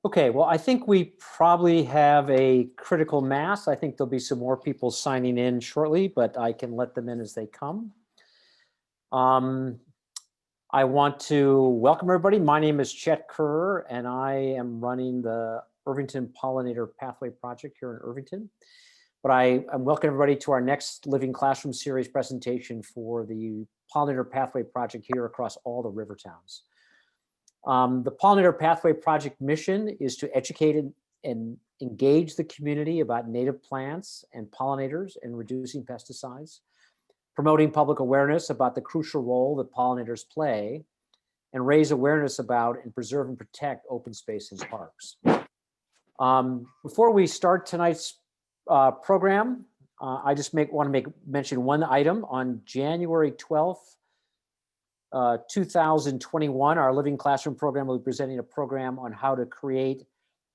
Okay, well, I think we probably have a critical mass. I think there'll be some more people signing in shortly, but I can let them in as they come. I want to welcome everybody. My name is Chet Kerr, and I am running the Irvington Pollinator Pathway Project here in Irvington. But I'm welcoming everybody to our next Living Classroom Series presentation for the Pollinator Pathway Project here across all the Rivertowns. The Pollinator Pathway Project mission is to educate and engage the community about native plants and pollinators and reducing pesticides, promoting public awareness about the crucial role that pollinators play, and raise awareness about and preserve and protect open space and parks. Before we start tonight's program, I just want to mention one item. On January 12th, 2021, our Living Classroom program will be presenting a program on how to create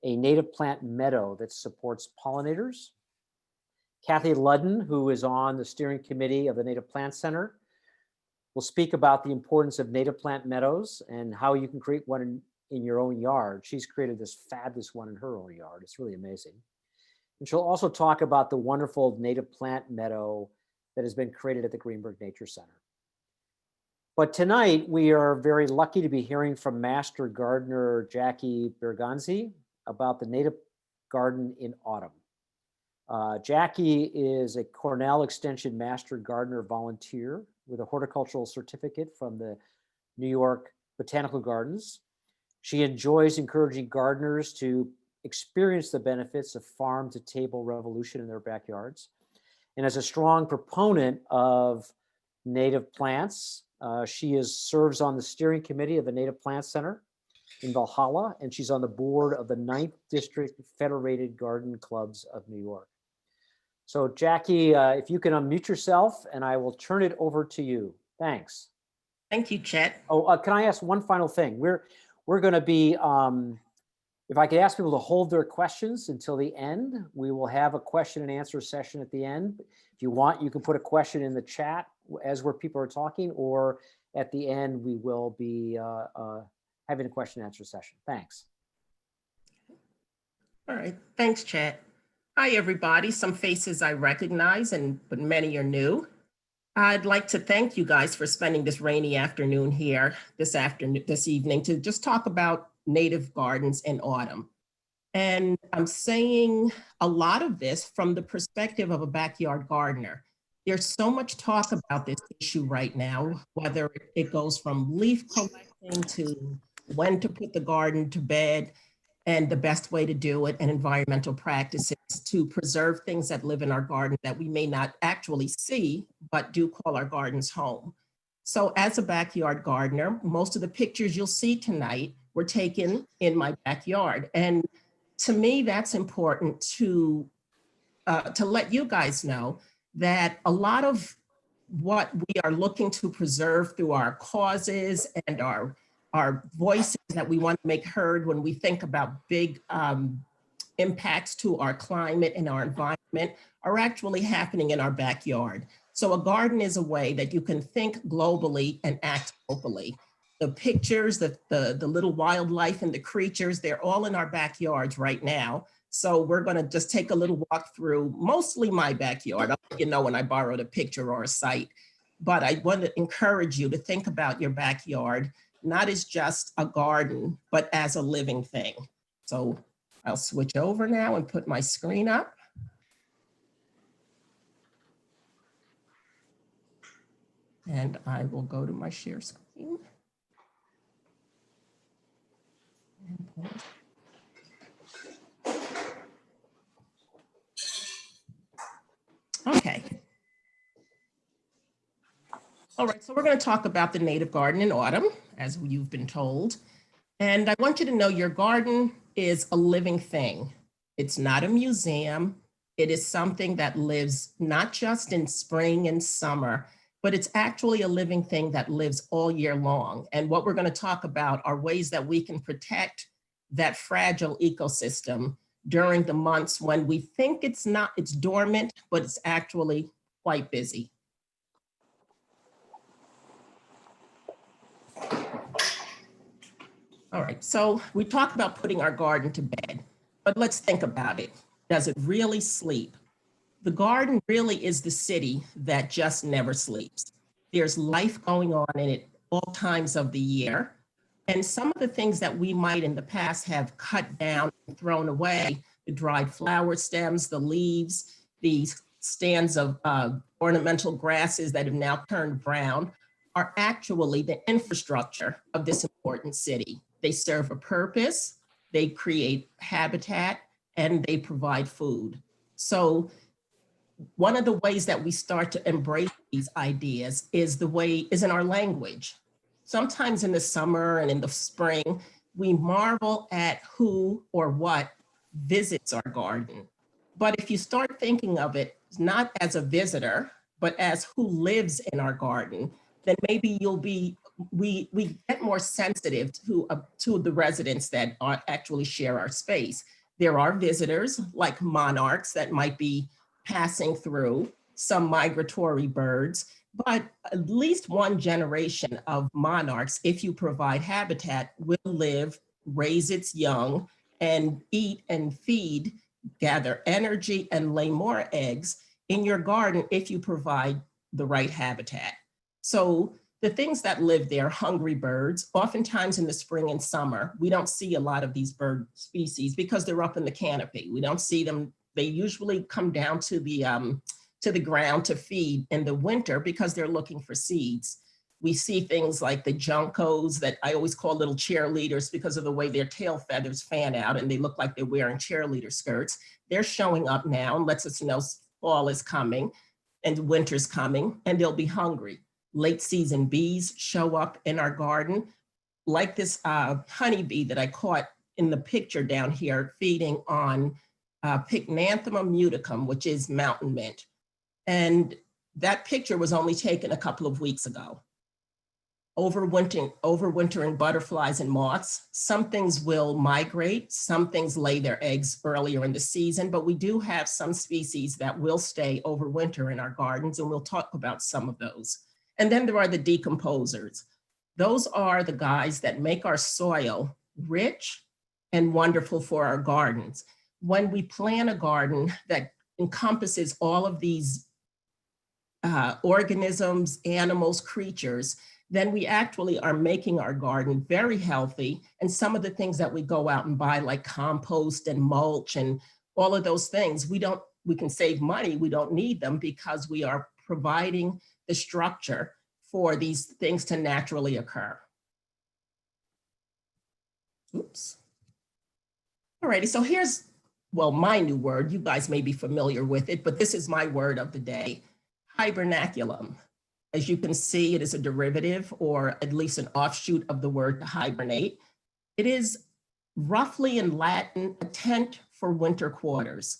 a native plant meadow that supports pollinators. Kathy Ludden, who is on the steering committee of the Native Plant Center, will speak about the importance of native plant meadows and how you can create one in your own yard. She's created this fabulous one in her own yard. It's really amazing. And she'll also talk about the wonderful native plant meadow that has been created at the Greenberg Nature Center. But tonight, we are very lucky to be hearing from Master Gardener Jacqui Bergonzi about the native garden in autumn. Jacqui is a Cornell Extension Master Gardener volunteer with a horticultural certificate from the New York Botanical Gardens. She enjoys encouraging gardeners to experience the benefits of farm-to-table revolution in their backyards. And as a strong proponent of native plants, she serves on the steering committee of the Native Plant Center in Valhalla, and she's on the board of the 9th District Federated Garden Clubs of New York. So Jacqui, if you can unmute yourself, and I will turn it over to you. Thanks. Thank you, Chet. Oh, can I ask one final thing? We're going to be, if I could ask people to hold their questions until the end, we will have a question and answer session at the end. If you want, you can put a question in the chat as where people are talking, or at the end, we will be having a question and answer session. Thanks. All right, thanks, Chet. Hi, everybody. Some faces I recognize, but many are new. I'd like to thank you guys for spending this rainy afternoon here this evening to just talk about native gardens in autumn. And I'm saying a lot of this from the perspective of a backyard gardener. There's so much talk about this issue right now, whether it goes from leaf collecting to when to put the garden to bed and the best way to do it, and environmental practices to preserve things that live in our garden that we may not actually see, but do call our gardens home. So as a backyard gardener, most of the pictures you'll see tonight were taken in my backyard. And to me, that's important to let you guys know that a lot of what we are looking to preserve through our causes and our voices that we want to make heard when we think about big impacts to our climate and our environment are actually happening in our backyard. So a garden is a way that you can think globally and act locally. The pictures, the little wildlife and the creatures, they're all in our backyards right now. So we're going to just take a little walk through mostly my backyard. I'll let you know when I borrowed a picture or a site. But I want to encourage you to think about your backyard, not as just a garden, but as a living thing. So I'll switch over now and put my screen up. And I will go to my share screen. Okay. All right, so we're going to talk about the native garden in autumn, as you've been told. And I want you to know your garden is a living thing. It's not a museum. It is something that lives not just in spring and summer, but it's actually a living thing that lives all year long. And what we're going to talk about are ways that we can protect that fragile ecosystem during the months when we think it's dormant, but it's actually quite busy. All right, so we talk about putting our garden to bed, but let's think about it. Does it really sleep? The garden really is the city that just never sleeps. There's life going on in it all times of the year. And some of the things that we might in the past have cut down and thrown away, the dried flower stems, the leaves, the stands of ornamental grasses that have now turned brown, are actually the infrastructure of this important city. They serve a purpose, they create habitat, and they provide food. So one of the ways that we start to embrace these ideas is in our language. Sometimes in the summer and in the spring, we marvel at who or what visits our garden. But if you start thinking of it not as a visitor, but as who lives in our garden, then maybe we get more sensitive to the residents that actually share our space. There are visitors like monarchs that might be passing through, some migratory birds, but at least one generation of monarchs, if you provide habitat, will live, raise its young, and eat and feed, gather energy, and lay more eggs in your garden if you provide the right habitat. So the things that live there, hungry birds, oftentimes in the spring and summer, we don't see a lot of these bird species because they're up in the canopy. We don't see them. They usually come down to the ground to feed in the winter because they're looking for seeds. We see things like the juncos that I always call little cheerleaders because of the way their tail feathers fan out and they look like they're wearing cheerleader skirts. They're showing up now and lets us know fall is coming and winter's coming and they'll be hungry. Late season bees show up in our garden, like this honeybee that I caught in the picture down here feeding on Pycnanthemum muticum, which is mountain mint. And that picture was only taken a couple of weeks ago. Overwintering butterflies and moths. Some things will migrate, some things lay their eggs earlier in the season, but we do have some species that will stay overwinter in our gardens, and we'll talk about some of those. And then there are the decomposers. Those are the guys that make our soil rich and wonderful for our gardens. When we plant a garden that encompasses all of these organisms, animals, creatures, then we actually are making our garden very healthy. And some of the things that we go out and buy, like compost and mulch and all of those things, we can save money, we don't need them because we are providing the structure for these things to naturally occur. Oops. All righty, so here's, well, my new word. You guys may be familiar with it, but this is my word of the day, hibernaculum. As you can see, it is a derivative or at least an offshoot of the word to hibernate. It is roughly in Latin, a tent for winter quarters.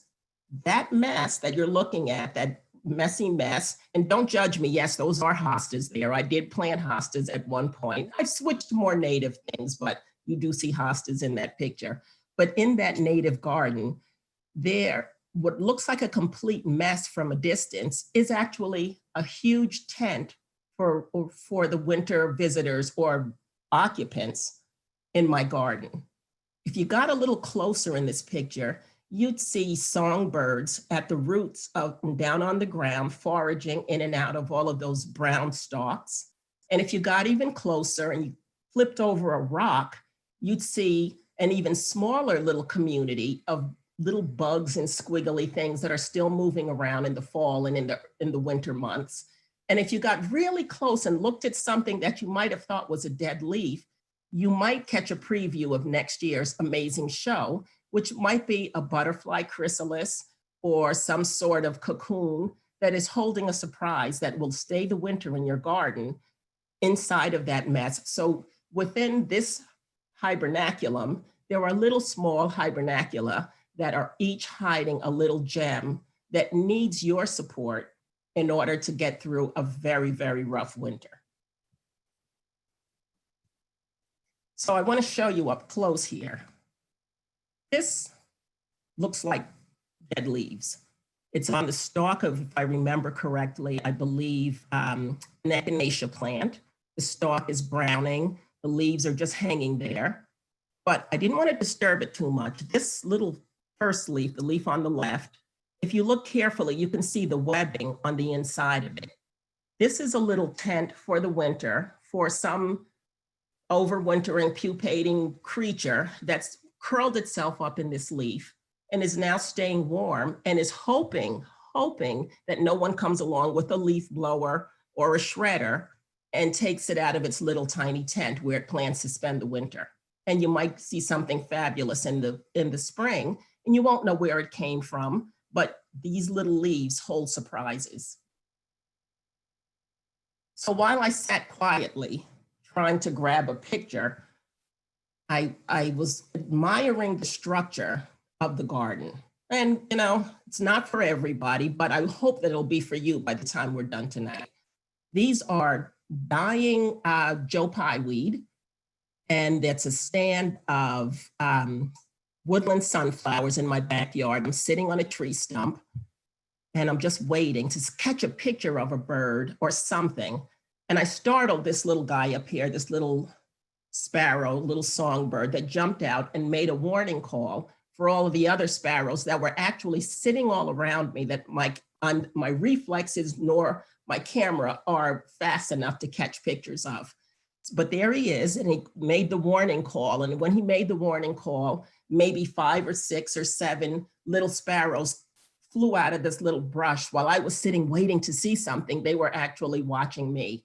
That mess that you're looking at, that messy mess, and don't judge me, yes, those are hostas there. I did plant hostas at one point. I've switched to more native things, but you do see hostas in that picture. But in that native garden, there, what looks like a complete mess from a distance is actually a huge tent for the winter visitors or occupants in my garden. If you got a little closer in this picture, you'd see songbirds at the roots of down on the ground, foraging in and out of all of those brown stalks. And if you got even closer and you flipped over a rock, you'd see an even smaller little community of little bugs and squiggly things that are still moving around in the fall and in the winter months. And if you got really close and looked at something that you might have thought was a dead leaf, you might catch a preview of next year's amazing show, which might be a butterfly chrysalis or some sort of cocoon that is holding a surprise that will stay the winter in your garden inside of that mess. So within this hibernaculum, there are little small hibernacula that are each hiding a little gem that needs your support in order to get through a very, very rough winter. So I want to show you up close here. This looks like dead leaves. It's on the stalk of, if I remember correctly, I believe, an echinacea plant. The stalk is browning. The leaves are just hanging there. but I didn't want to disturb it too much. This little first leaf, the leaf on the left, if you look carefully, you can see the webbing on the inside of it. This is a little tent for the winter for some overwintering pupating creature that's curled itself up in this leaf and is now staying warm and is hoping that no one comes along with a leaf blower or a shredder and takes it out of its little tiny tent where it plans to spend the winter. And you might see something fabulous in the spring, and you won't know where it came from, but these little leaves hold surprises. So while I sat quietly trying to grab a picture, I was admiring the structure of the garden. And, you know, it's not for everybody, but I hope that it'll be for you by the time we're done tonight. These are dying Joe Pye weed, and it's a stand of woodland sunflowers in my backyard. I'm sitting on a tree stump, and I'm just waiting to catch a picture of a bird or something. And I startled this little guy up here, this little sparrow, little songbird that jumped out and made a warning call for all of the other sparrows that were actually sitting all around me that my reflexes nor my camera are fast enough to catch pictures of. But there he is, and he made the warning call. And when he made the warning call, maybe 5 or 6 or 7 little sparrows flew out of this little brush while I was sitting waiting to see something. They were actually watching me.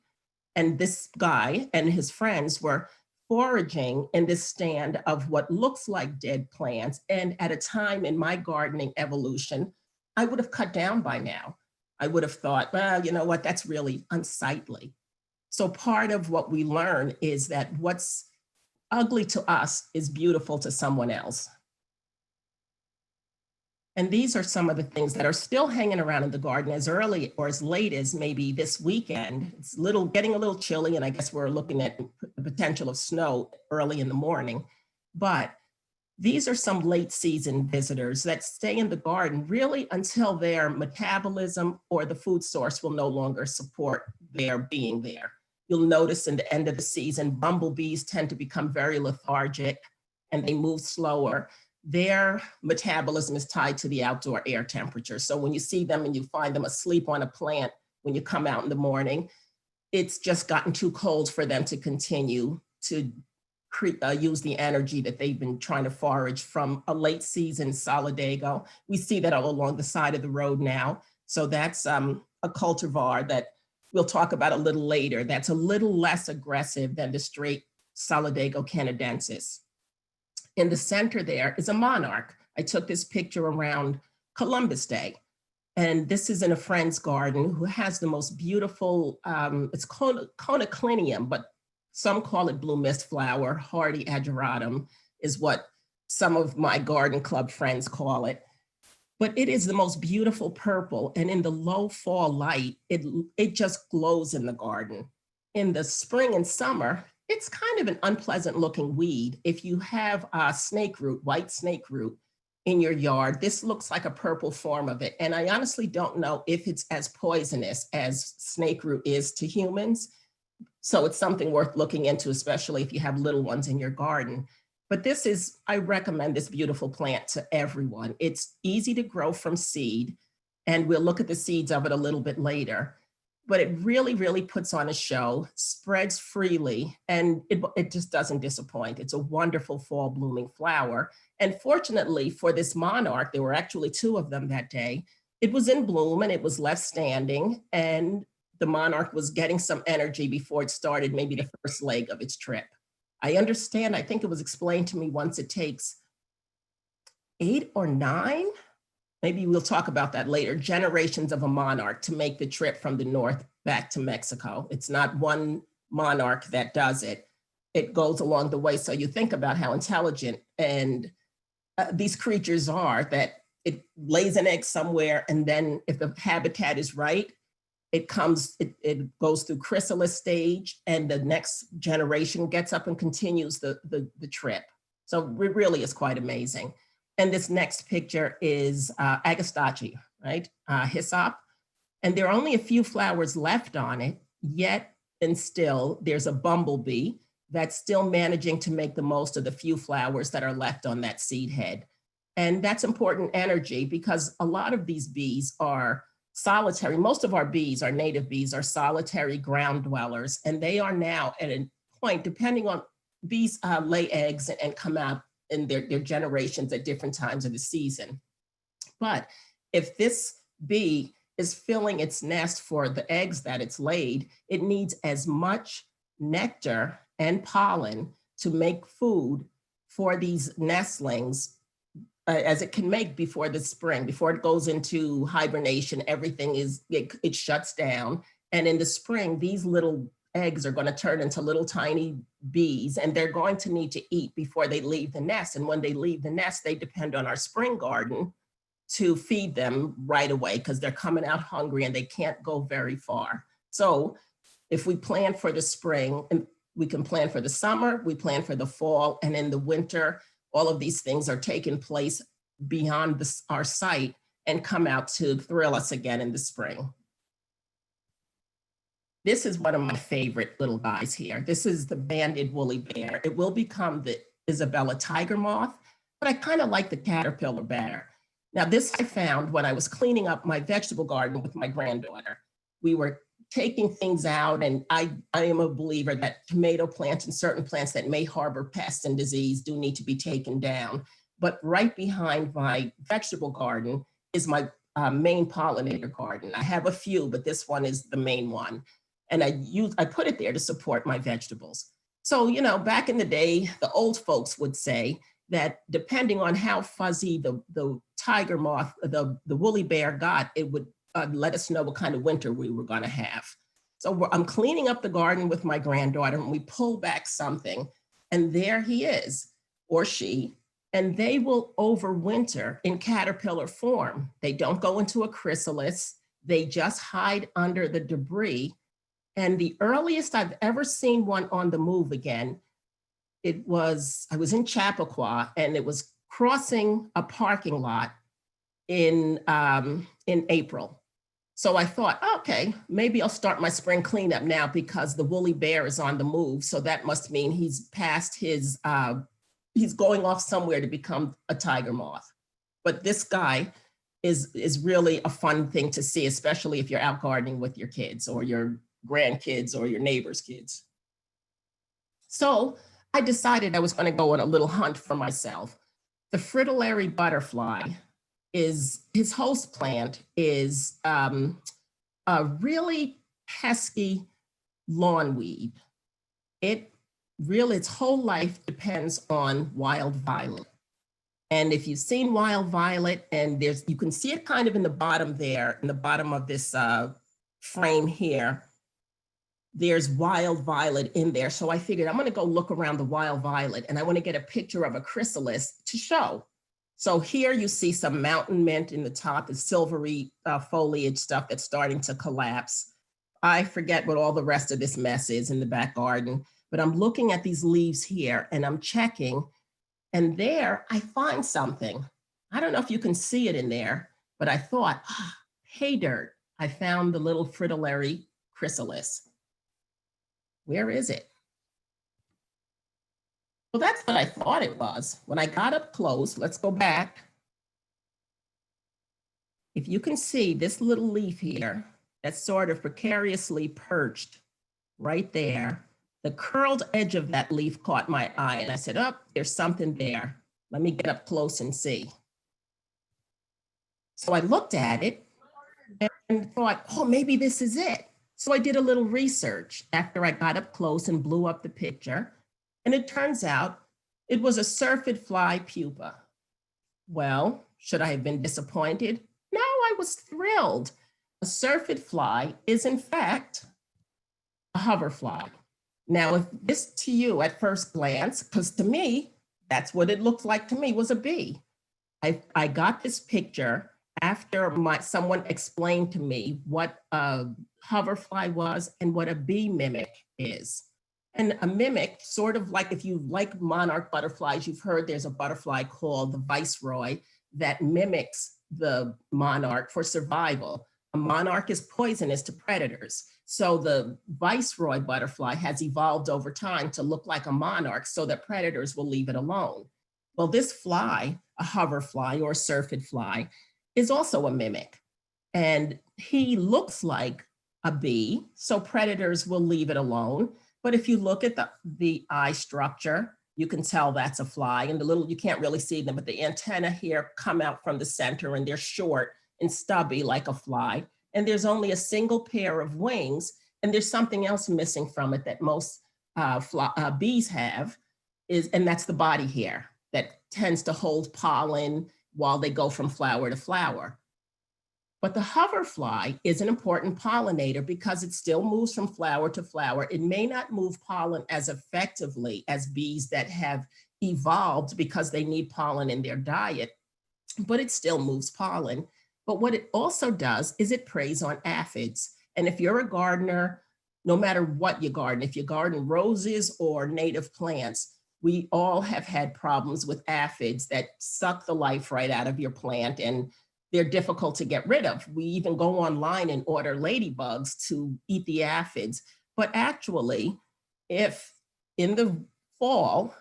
And this guy and his friends were foraging in this stand of what looks like dead plants. And at a time in my gardening evolution, I would have cut down by now. I would have thought, well, you know what, that's really unsightly. So part of what we learn is that what's ugly to us is beautiful to someone else. And these are some of the things that are still hanging around in the garden as early or as late as maybe this weekend. It's getting a little chilly, and I guess we're looking at the potential of snow early in the morning. But these are some late season visitors that stay in the garden really until their metabolism or the food source will no longer support their being there. You'll notice in the end of the season, bumblebees tend to become very lethargic and they move slower. Their metabolism is tied to the outdoor air temperature. So when you see them and you find them asleep on a plant, when you come out in the morning, it's just gotten too cold for them to continue to use the energy that they've been trying to forage from a late season solidago. We see that all along the side of the road now. So that's a cultivar that we'll talk about a little later. That's a little less aggressive than the straight solidago canadensis. In the center there is a monarch. I took this picture around Columbus Day. And this is in a friend's garden who has the most beautiful, it's called conoclinium, but some call it blue mist flower. Hardy ageratum is what some of my garden club friends call it. But it is the most beautiful purple. And in the low fall light, it just glows in the garden. In the spring and summer, it's kind of an unpleasant looking weed. If you have snake root, white snake root in your yard, this looks like a purple form of it. And I honestly don't know if it's as poisonous as snake root is to humans. So it's something worth looking into, especially if you have little ones in your garden. But I recommend this beautiful plant to everyone. It's easy to grow from seed, and we'll look at the seeds of it a little bit later. But it really, really puts on a show, spreads freely, and it just doesn't disappoint. It's a wonderful fall blooming flower. And fortunately for this monarch, there were actually 2 of them that day. It was in bloom and it was left standing, and the monarch was getting some energy before it started maybe the first leg of its trip. I understand, I think it was explained to me once, it takes 8 or 9, maybe we'll talk about that later, generations of a monarch to make the trip from the north back to Mexico. It's not one monarch that does it. It goes along the way. So you think about how intelligent and these creatures are, that it lays an egg somewhere, and then if the habitat is right, it goes through chrysalis stage, and the next generation gets up and continues the trip. So it really is quite amazing. And this next picture is agastache, right? Hyssop. And there are only a few flowers left on it, yet and still there's a bumblebee that's still managing to make the most of the few flowers that are left on that seed head. And that's important energy because a lot of these bees are solitary. Most of our bees, our native bees, are solitary ground dwellers. And they are now at a point, depending on, bees lay eggs and come out in their generations at different times of the season. But if this bee is filling its nest for the eggs that it's laid, it needs as much nectar and pollen to make food for these nestlings as it can make before the spring. Before it goes into hibernation, everything it shuts down. And in the spring, these little eggs are going to turn into little tiny bees, and they're going to need to eat before they leave the nest. And when they leave the nest, they depend on our spring garden to feed them right away because they're coming out hungry and they can't go very far. So if we plan for the spring, and we can plan for the summer, we plan for the fall, and in the winter, all of these things are taking place beyond our sight and come out to thrill us again in the spring. This is one of my favorite little guys here. This is the banded woolly bear. It will become the Isabella tiger moth, but I kind of like the caterpillar better. Now this I found when I was cleaning up my vegetable garden with my granddaughter. We were taking things out, and I am a believer that tomato plants and certain plants that may harbor pests and disease do need to be taken down. But right behind my vegetable garden is my main pollinator garden. I have a few, but this one is the main one. And I put it there to support my vegetables. So, you know, back in the day, the old folks would say that depending on how fuzzy the tiger moth, the woolly bear got, it would let us know what kind of winter we were going to have. So I'm cleaning up the garden with my granddaughter, and we pull back something, and there he is, or she, and they will overwinter in caterpillar form. They don't go into a chrysalis. They just hide under the debris. And the earliest I've ever seen one on the move again, I was in Chappaqua, and it was crossing a parking lot in April. So I thought, okay, maybe I'll start my spring cleanup now because the woolly bear is on the move. So that must mean he's past his, he's going off somewhere to become a tiger moth. But this guy is really a fun thing to see, especially if you're out gardening with your kids or your grandkids or your neighbor's kids. So I decided I was going to go on a little hunt for myself. The fritillary butterfly his host plant is a really pesky lawn weed. Its whole life depends on wild violet. And if you've seen wild violet, and you can see it kind of in the bottom there, in the bottom of this frame here, there's wild violet in there. So I figured I'm going to go look around the wild violet, and I want to get a picture of a chrysalis to show. So here you see some mountain mint in the top, the silvery foliage stuff that's starting to collapse. I forget what all the rest of this mess is in the back garden, but I'm looking at these leaves here and I'm checking, and there I find something. I don't know if you can see it in there, but I thought, hey dirt, I found the little fritillary chrysalis. Where is it? Well, that's what I thought it was. When I got up close, let's go back. If you can see this little leaf here, that's sort of precariously perched right there, the curled edge of that leaf caught my eye, and I said, oh, there's something there. Let me get up close and see. So I looked at it and thought, oh, maybe this is it. So I did a little research after I got up close and blew up the picture. And it turns out it was a syrphid fly pupa. Well, should I have been disappointed? No, I was thrilled. A syrphid fly is in fact a hoverfly. Now, if this to you at first glance, because to me, that's what it looked like to me, was a bee. I got this picture after someone explained to me what a hoverfly was and what a bee mimic is. And a mimic, sort of like if you like monarch butterflies, you've heard there's a butterfly called the viceroy that mimics the monarch for survival. A monarch is poisonous to predators. So the viceroy butterfly has evolved over time to look like a monarch so that predators will leave it alone. Well, this fly, a hoverfly or a syrphid fly, is also a mimic. And he looks like a bee, so predators will leave it alone. But if you look at the eye structure, you can tell that's a fly. And you can't really see them, but the antenna here come out from the center and they're short and stubby like a fly. And there's only a single pair of wings. And there's something else missing from it that most bees have, and that's the body hair that tends to hold pollen while they go from flower to flower. But the hoverfly is an important pollinator because it still moves from flower to flower. It may not move pollen as effectively as bees that have evolved because they need pollen in their diet, but it still moves pollen. But what it also does is it preys on aphids. And if you're a gardener, no matter what you garden, if you garden roses or native plants, we all have had problems with aphids that suck the life right out of your plant, and they're difficult to get rid of. We even go online and order ladybugs to eat the aphids. But actually, if in the fall,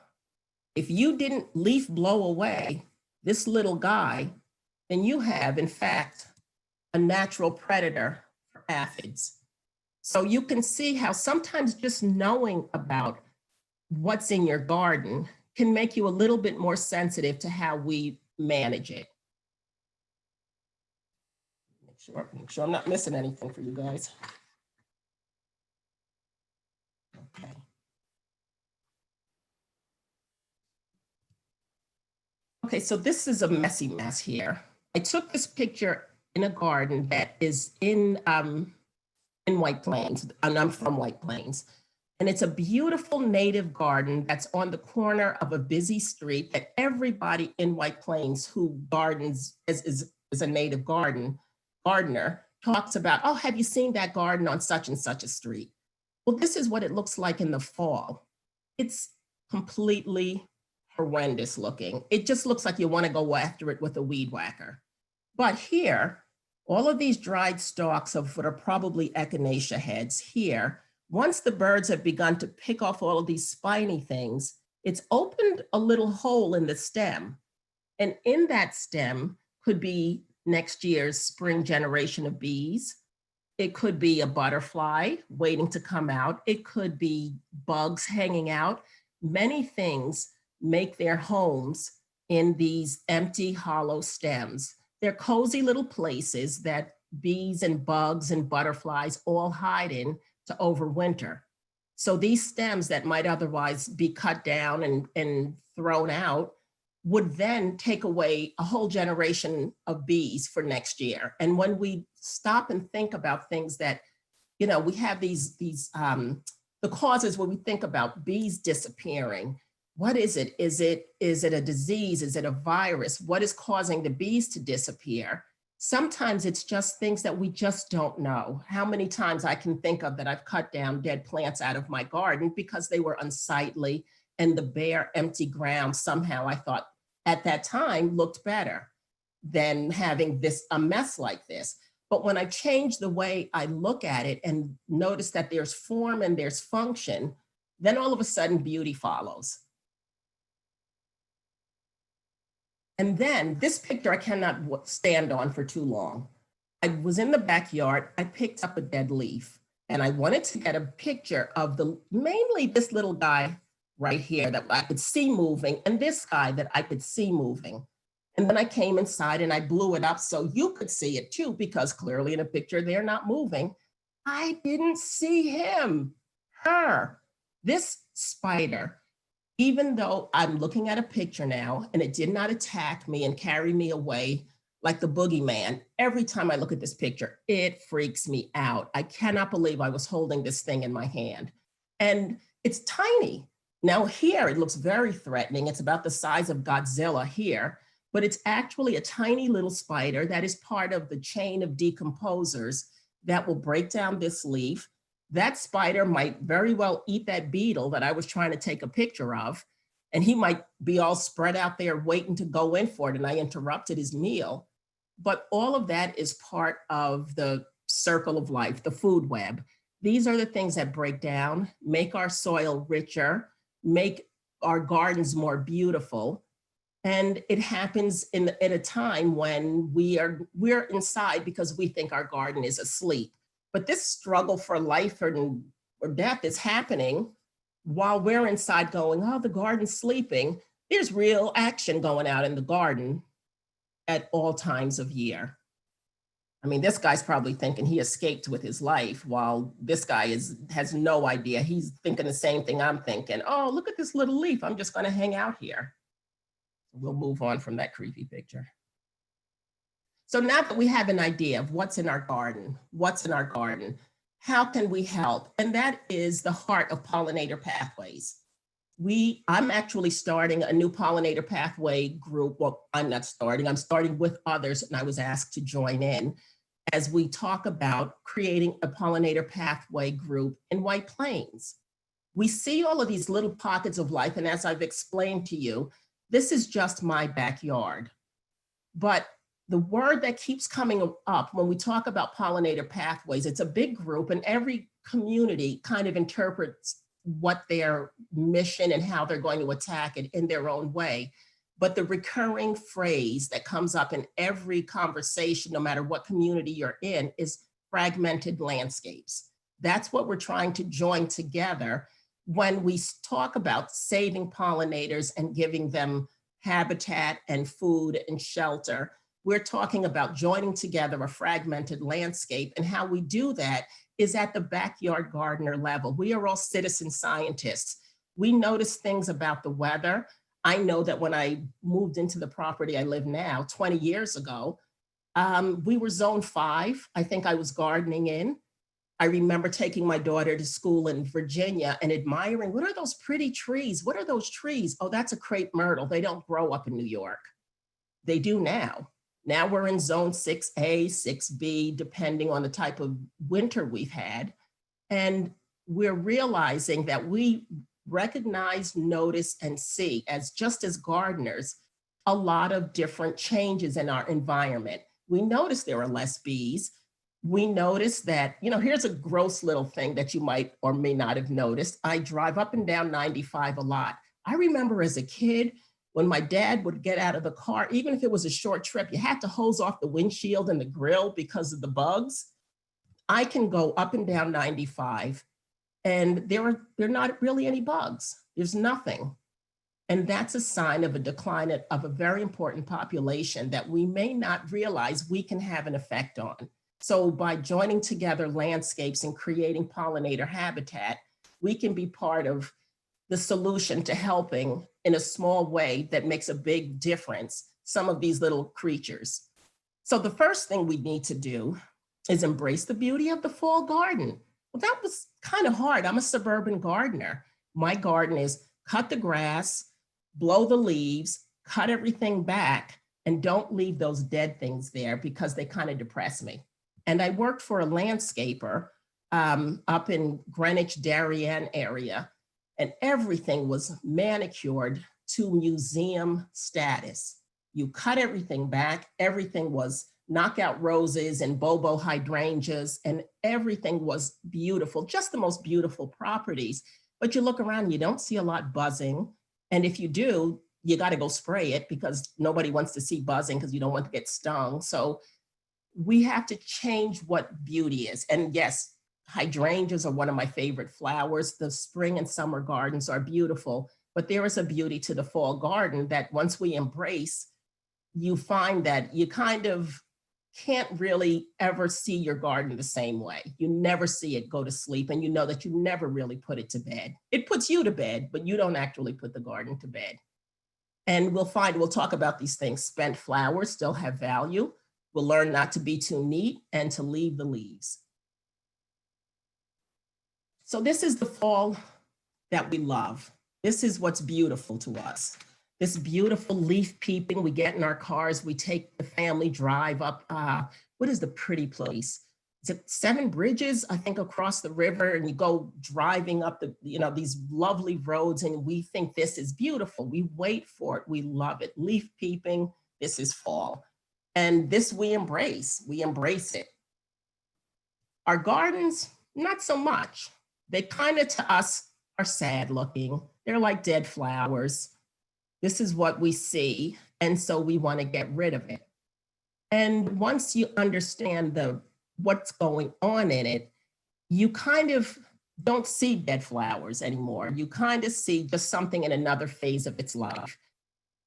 if you didn't leaf blow away this little guy, then you have, in fact, a natural predator for aphids. So you can see how sometimes just knowing about what's in your garden can make you a little bit more sensitive to how we manage it. Make sure I'm not missing anything for you guys. Okay. Okay, so this is a messy mess here. I took this picture in a garden that is in White Plains, and I'm from White Plains. And it's a beautiful native garden that's on the corner of a busy street that everybody in White Plains who gardens is a native gardener talks about, oh, have you seen that garden on such and such a street? Well, this is what it looks like in the fall. It's completely horrendous looking. It just looks like you want to go after it with a weed whacker. But here, all of these dried stalks of what are probably echinacea heads here, once the birds have begun to pick off all of these spiny things, it's opened a little hole in the stem. And in that stem could be next year's spring generation of bees. It could be a butterfly waiting to come out. It could be bugs hanging out. Many things make their homes in these empty, hollow stems. They're cozy little places that bees and bugs and butterflies all hide in to overwinter. So these stems that might otherwise be cut down and thrown out would then take away a whole generation of bees for next year. And when we stop and think about things that, you know, we have the causes where we think about bees disappearing. What is it? Is it a disease? Is it a virus? What is causing the bees to disappear? Sometimes it's just things that we just don't know. How many times I can think of that I've cut down dead plants out of my garden because they were unsightly, and the bare empty ground somehow I thought at that time looked better than having a mess like this. But when I change the way I look at it and notice that there's form and there's function, then all of a sudden beauty follows. And then this picture I cannot stand on for too long. I was in the backyard, I picked up a dead leaf, and I wanted to get a picture of mainly this little guy right here that I could see moving, and this guy that I could see moving. And then I came inside and I blew it up so you could see it too, because clearly in a picture they're not moving. I didn't see him, her, this spider. Even though I'm looking at a picture now and it did not attack me and carry me away like the boogeyman, every time I look at this picture, it freaks me out. I cannot believe I was holding this thing in my hand. And it's tiny. Now here, it looks very threatening. It's about the size of Godzilla here, but it's actually a tiny little spider that is part of the chain of decomposers that will break down this leaf. That spider might very well eat that beetle that I was trying to take a picture of, and he might be all spread out there waiting to go in for it, and I interrupted his meal. But all of that is part of the circle of life, the food web. These are the things that break down, make our soil richer, make our gardens more beautiful. And it happens at a time when we're inside because we think our garden is asleep. But this struggle for life or death is happening while we're inside going, oh, the garden's sleeping. There's real action going out in the garden at all times of year. I mean, this guy's probably thinking he escaped with his life, while this guy has no idea. He's thinking the same thing I'm thinking. Oh, look at this little leaf. I'm just going to hang out here. We'll move on from that creepy picture. So now that we have an idea of what's in our garden, how can we help? And that is the heart of pollinator pathways. I'm actually starting a new pollinator pathway group. Well, I'm starting with others, and I was asked to join in as we talk about creating a pollinator pathway group in White Plains. We see all of these little pockets of life, and as I've explained to you, this is just my backyard. But the word that keeps coming up when we talk about pollinator pathways, it's a big group, and every community kind of interprets what their mission and how they're going to attack it in their own way. But the recurring phrase that comes up in every conversation, no matter what community you're in, is fragmented landscapes. That's what we're trying to join together when we talk about saving pollinators and giving them habitat and food and shelter. We're talking about joining together a fragmented landscape, and how we do that is at the backyard gardener level. We are all citizen scientists. We notice things about the weather. I know that when I moved into the property I live now 20 years ago, we were zone 5. I think I was gardening in. I remember taking my daughter to school in Virginia and admiring, what are those pretty trees? What are those trees? Oh, that's a crepe myrtle. They don't grow up in New York. They do now. Now we're in zone 6A, 6B, depending on the type of winter we've had. And we're realizing that we recognize, notice, and see, just as gardeners, a lot of different changes in our environment. We notice there are less bees. We notice that, here's a gross little thing that you might or may not have noticed. I drive up and down 95 a lot. I remember as a kid, when my dad would get out of the car, even if it was a short trip, you had to hose off the windshield and the grill because of the bugs. I can go up and down 95 and there are not really any bugs. There's nothing. And that's a sign of a decline of a very important population that we may not realize we can have an effect on. So by joining together landscapes and creating pollinator habitat, we can be part of the solution to helping in a small way that makes a big difference, some of these little creatures. So the first thing we need to do is embrace the beauty of the fall garden. Well, that was kind of hard. I'm a suburban gardener. My garden is cut the grass, blow the leaves, cut everything back, and don't leave those dead things there because they kind of depress me. And I worked for a landscaper up in Greenwich, Darien area, and everything was manicured to museum status. You cut everything back, everything was knockout roses and bobo hydrangeas, and everything was beautiful, just the most beautiful properties. But you look around, you don't see a lot buzzing. And if you do, you got to go spray it because nobody wants to see buzzing because you don't want to get stung. So we have to change what beauty is. And yes, hydrangeas are one of my favorite flowers. The spring and summer gardens are beautiful, but there is a beauty to the fall garden that once we embrace, you find that you kind of can't really ever see your garden the same way. You never see it go to sleep, and you know that you never really put it to bed. It puts you to bed, but you don't actually put the garden to bed. And we'll talk about these things. Spent flowers still have value. We'll learn not to be too neat and to leave the leaves. So this is the fall that we love. This is what's beautiful to us. This beautiful leaf peeping. We get in our cars, we take the family drive up, what is the pretty place? Is it Seven Bridges, I think, across the river, and you go driving up these lovely roads, and we think this is beautiful. We wait for it, we love it. Leaf peeping, this is fall. And this we embrace it. Our gardens, not so much. They kind of to us are sad looking. They're like dead flowers. This is what we see. And so we want to get rid of it. And once you understand what's going on in it, you kind of don't see dead flowers anymore. You kind of see just something in another phase of its life.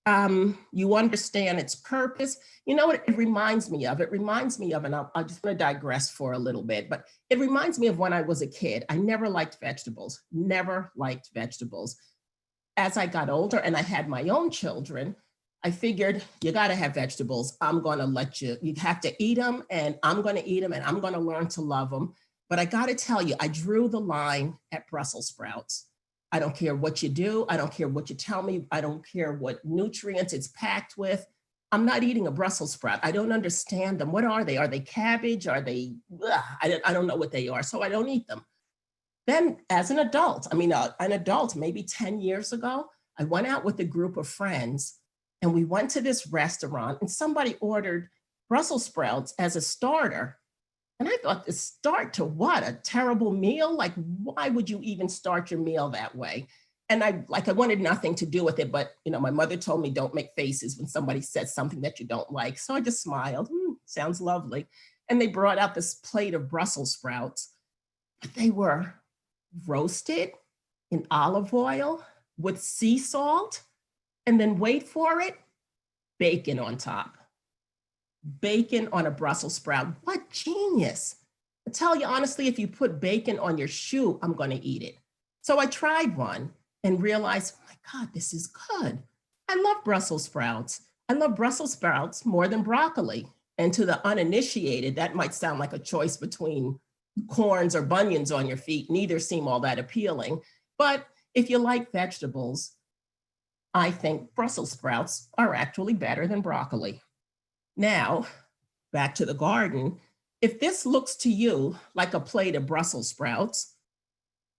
You understand its purpose. You know what it reminds me of? It reminds me of, and I just want to digress for a little bit, but it reminds me of when I was a kid. I never liked vegetables, never liked vegetables. As I got older and I had my own children, I figured you got to have vegetables. I'm going to let you have to eat them, and I'm going to eat them, and I'm going to learn to love them. But I got to tell you, I drew the line at Brussels sprouts. I don't care what you do. I don't care what you tell me. I don't care what nutrients it's packed with. I'm not eating a Brussels sprout. I don't understand them. What are they? Are they cabbage? Are they, I don't know what they are, so I don't eat them. Then as an adult, maybe 10 years ago, I went out with a group of friends and we went to this restaurant and somebody ordered Brussels sprouts as a starter. And I thought, this start to what? A terrible meal? Like, why would you even start your meal that way? And I wanted nothing to do with it, but my mother told me don't make faces when somebody says something that you don't like. So I just smiled, sounds lovely. And they brought out this plate of Brussels sprouts, but they were roasted in olive oil with sea salt, and then wait for it, bacon on top. Bacon on a Brussels sprout. What genius. I tell you honestly, if you put bacon on your shoe, I'm going to eat it. So I tried one and realized, oh my God, this is good. I love Brussels sprouts. I love Brussels sprouts more than broccoli. And to the uninitiated, that might sound like a choice between corns or bunions on your feet. Neither seem all that appealing. But if you like vegetables, I think Brussels sprouts are actually better than broccoli. Now, back to the garden. If this looks to you like a plate of Brussels sprouts,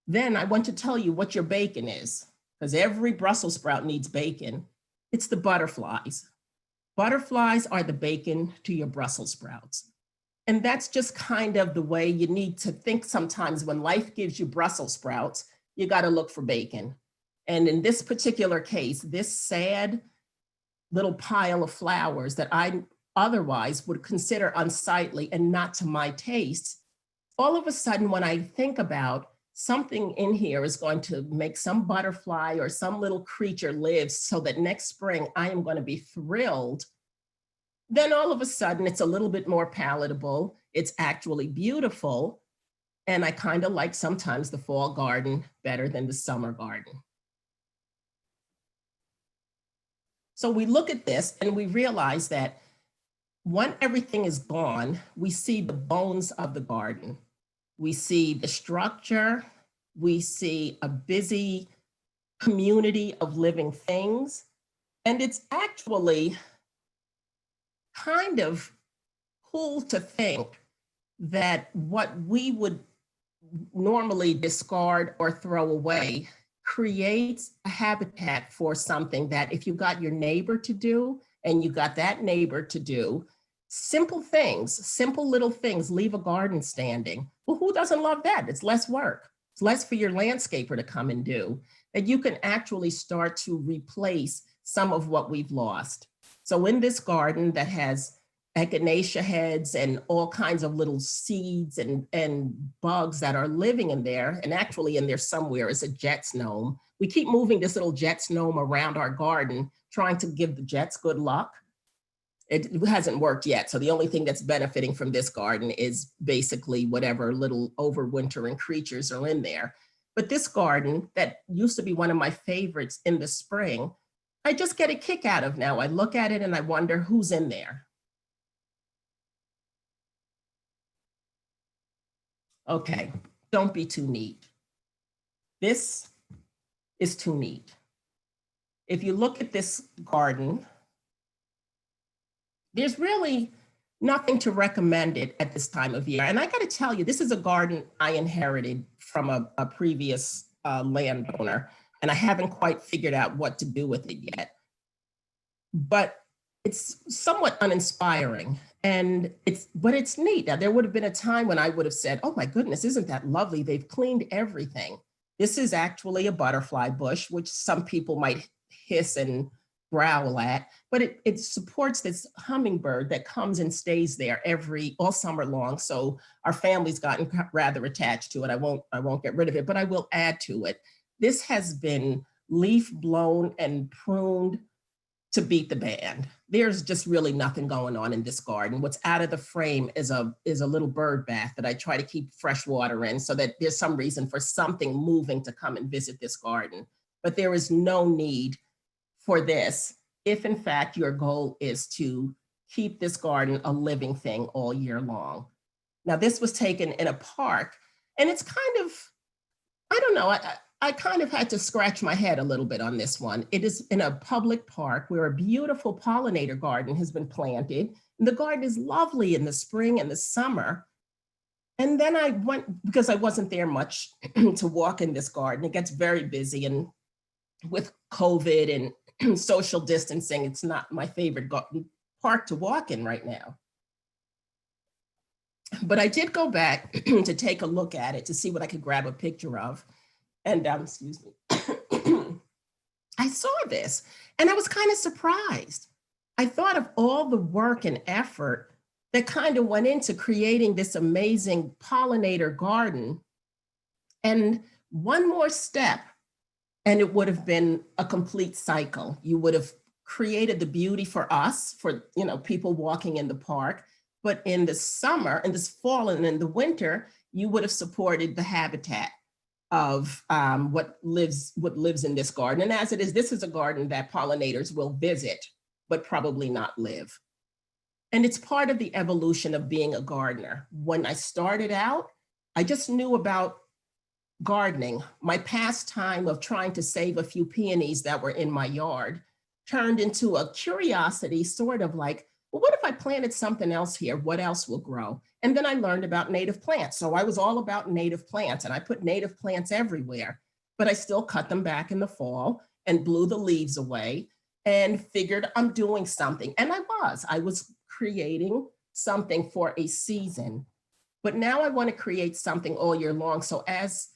then I want to tell you what your bacon is, because every Brussels sprout needs bacon. It's the butterflies. Butterflies are the bacon to your Brussels sprouts. And that's just kind of the way you need to think sometimes. When life gives you Brussels sprouts, you got to look for bacon. And in this particular case, this sad little pile of flowers that I otherwise would consider unsightly and not to my taste, all of a sudden, when I think about something in here is going to make some butterfly or some little creature live so that next spring I am going to be thrilled, then all of a sudden it's a little bit more palatable. It's actually beautiful. And I kind of like sometimes the fall garden better than the summer garden. So we look at this and we realize that when everything is gone, we see the bones of the garden. We see the structure. We see a busy community of living things. And it's actually kind of cool to think that what we would normally discard or throw away creates a habitat for something that if you got your neighbor to do and you got that neighbor to do, simple things, simple little things, leave a garden standing. Well, who doesn't love that? It's less work. It's less for your landscaper to come and do, that you can actually start to replace some of what we've lost. So in this garden that has echinacea heads and all kinds of little seeds and bugs that are living in there, and actually in there somewhere is a jet's gnome. We keep moving this little jet's gnome around our garden, trying to give the jets good luck. It hasn't worked yet. So the only thing that's benefiting from this garden is basically whatever little overwintering creatures are in there. But this garden that used to be one of my favorites in the spring, I just get a kick out of now. I look at it and I wonder who's in there. Okay, don't be too neat. This is too neat. If you look at this garden, there's really nothing to recommend it at this time of year. And I got to tell you, this is a garden I inherited from a previous landowner, and I haven't quite figured out what to do with it yet. But it's somewhat uninspiring. And but it's neat. Now, there would have been a time when I would have said, oh my goodness, isn't that lovely? They've cleaned everything. This is actually a butterfly bush, which some people might hiss and growl at, but it supports this hummingbird that comes and stays there all summer long. So our family's gotten rather attached to it. I won't get rid of it, but I will add to it. This has been leaf blown and pruned to beat the band. There's just really nothing going on in this garden. What's out of the frame is a little bird bath that I try to keep fresh water in so that there's some reason for something moving to come and visit this garden. But there is no need for this if in fact your goal is to keep this garden a living thing all year long. Now, this was taken in a park, and it's kind of, I don't know, I kind of had to scratch my head a little bit on this one. It is in a public park where a beautiful pollinator garden has been planted. And the garden is lovely in the spring and the summer. And then I went, because I wasn't there much to walk in this garden. It gets very busy, and with COVID and social distancing, it's not my favorite park to walk in right now. But I did go back to take a look at it to see what I could grab a picture of. And excuse me, I saw this and I was kind of surprised. I thought of all the work and effort that kind of went into creating this amazing pollinator garden. And one more step, and it would have been a complete cycle. You would have created the beauty for us, for people walking in the park. But in the summer, in this fall, and in the winter, you would have supported the habitat of what lives in this garden. And as it is, this is a garden that pollinators will visit, but probably not live. And it's part of the evolution of being a gardener. When I started out, I just knew about gardening. My pastime of trying to save a few peonies that were in my yard turned into a curiosity, sort of like, well, what if I planted something else here? What else will grow? And then I learned about native plants. So I was all about native plants, and I put native plants everywhere, but I still cut them back in the fall and blew the leaves away and figured I'm doing something. And I was creating something for a season, but now I want to create something all year long. So as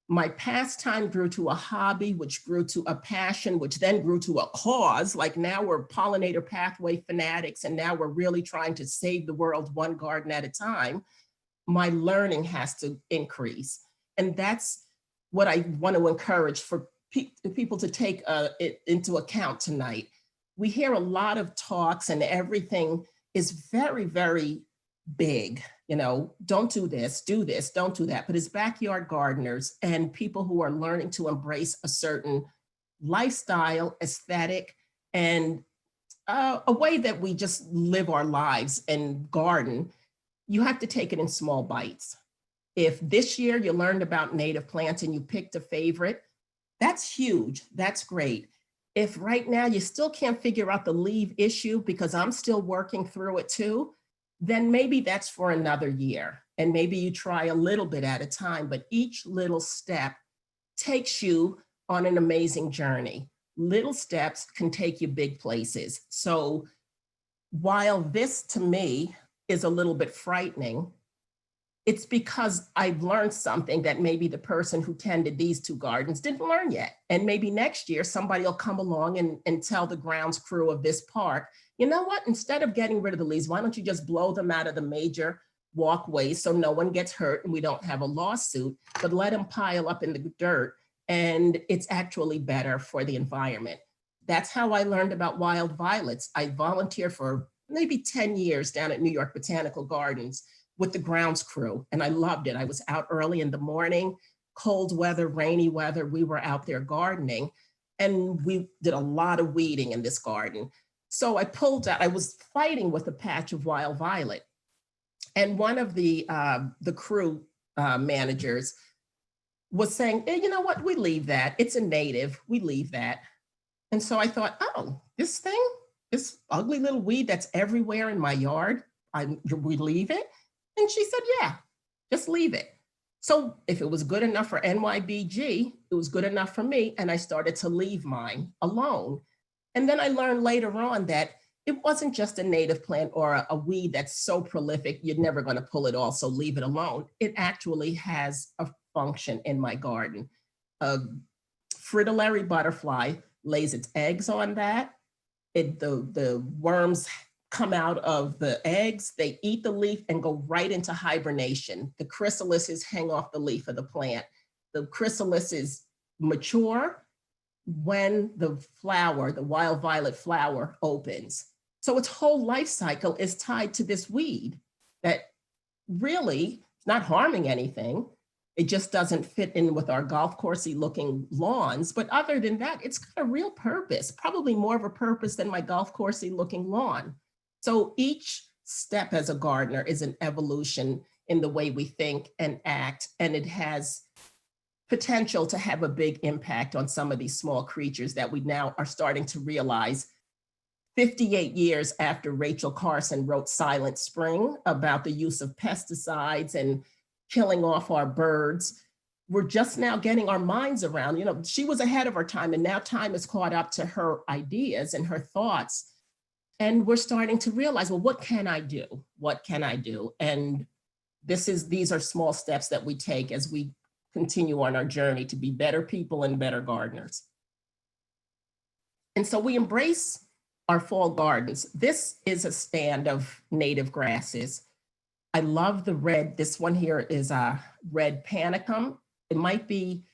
my pastime grew to a hobby, which grew to a passion, which then grew to a cause. Like now we're pollinator pathway fanatics, and now we're really trying to save the world one garden at a time. My learning has to increase. And that's what I want to encourage for people to take it into account tonight. We hear a lot of talks and everything is very, very big. Don't do this, don't do that. But as backyard gardeners and people who are learning to embrace a certain lifestyle, aesthetic, and a way that we just live our lives and garden, you have to take it in small bites. If this year you learned about native plants and you picked a favorite, that's huge, that's great. If right now you still can't figure out the leaf issue, because I'm still working through it too, then maybe that's for another year. And maybe you try a little bit at a time, but each little step takes you on an amazing journey. Little steps can take you big places. So while this to me is a little bit frightening, it's because I've learned something that maybe the person who tended these two gardens didn't learn yet. And maybe next year somebody will come along and tell the grounds crew of this park, you know what, instead of getting rid of the leaves, why don't you just blow them out of the major walkways so no one gets hurt and we don't have a lawsuit, but let them pile up in the dirt, and it's actually better for the environment. That's how I learned about wild violets. I volunteered for maybe 10 years down at New York Botanical Gardens with the grounds crew, and I loved it. I was out early in the morning, cold weather, rainy weather, we were out there gardening, and we did a lot of weeding in this garden. So I pulled out, I was fighting with a patch of wild violet, and one of the crew managers was saying, hey, you know what, we leave that, it's a native, we leave that. And so I thought, oh, this thing, this ugly little weed that's everywhere in my yard, we leave it? And she said, yeah, just leave it. So if it was good enough for NYBG, it was good enough for me. And I started to leave mine alone. And then I learned later on that it wasn't just a native plant or a weed that's so prolific, you're never going to pull it all, so leave it alone. It actually has a function in my garden. A fritillary butterfly lays its eggs on that. The worms come out of the eggs, they eat the leaf and go right into hibernation. The chrysalises hang off the leaf of the plant. The chrysalises mature when the flower, the wild violet flower, opens. So its whole life cycle is tied to this weed that really is not harming anything. It just doesn't fit in with our golf coursey looking lawns. But other than that, it's got a real purpose, probably more of a purpose than my golf coursey looking lawn. So each step as a gardener is an evolution in the way we think and act, and it has potential to have a big impact on some of these small creatures that we now are starting to realize 58 years after Rachel Carson wrote Silent Spring about the use of pesticides and killing off our birds. We're just now getting our minds around, you know, she was ahead of her time, and now time has caught up to her ideas and her thoughts. And we're starting to realize, well, what can I do? What can I do? And these are small steps that we take as we continue on our journey to be better people and better gardeners. And so we embrace our fall gardens. This is a stand of native grasses. I love the red. This one here is a red panicum. It might be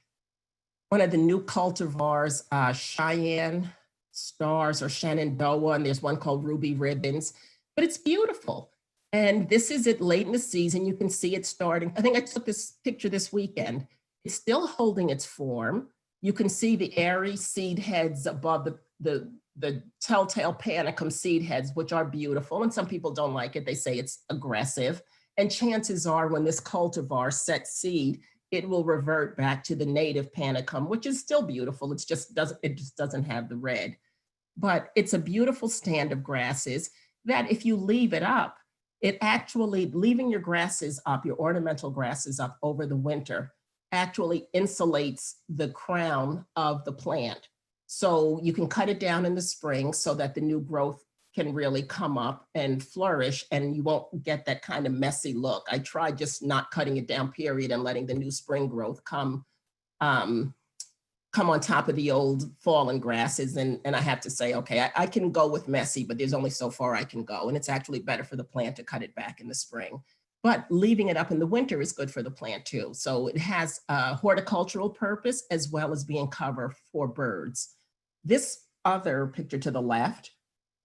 one of the new cultivars, Cheyenne Stars or Shenandoah, and there's one called Ruby Ribbons, but it's beautiful. And this is it late in the season. You can see it starting. I think I took this picture this weekend. It's still holding its form. You can see the airy seed heads above the telltale panicum seed heads, which are beautiful. And some people don't like it. They say it's aggressive. And chances are when this cultivar sets seed, it will revert back to the native panicum, which is still beautiful. It just doesn't have the red. But it's a beautiful stand of grasses that if you leave it up, it actually, leaving your grasses up, your ornamental grasses up over the winter, actually insulates the crown of the plant. So you can cut it down in the spring so that the new growth can really come up and flourish, and you won't get that kind of messy look. I tried just not cutting it down, period, and letting the new spring growth come on top of the old fallen grasses. And I have to say, okay, I can go with messy, but there's only so far I can go. And it's actually better for the plant to cut it back in the spring. But leaving it up in the winter is good for the plant too. So it has a horticultural purpose as well as being cover for birds. This other picture to the left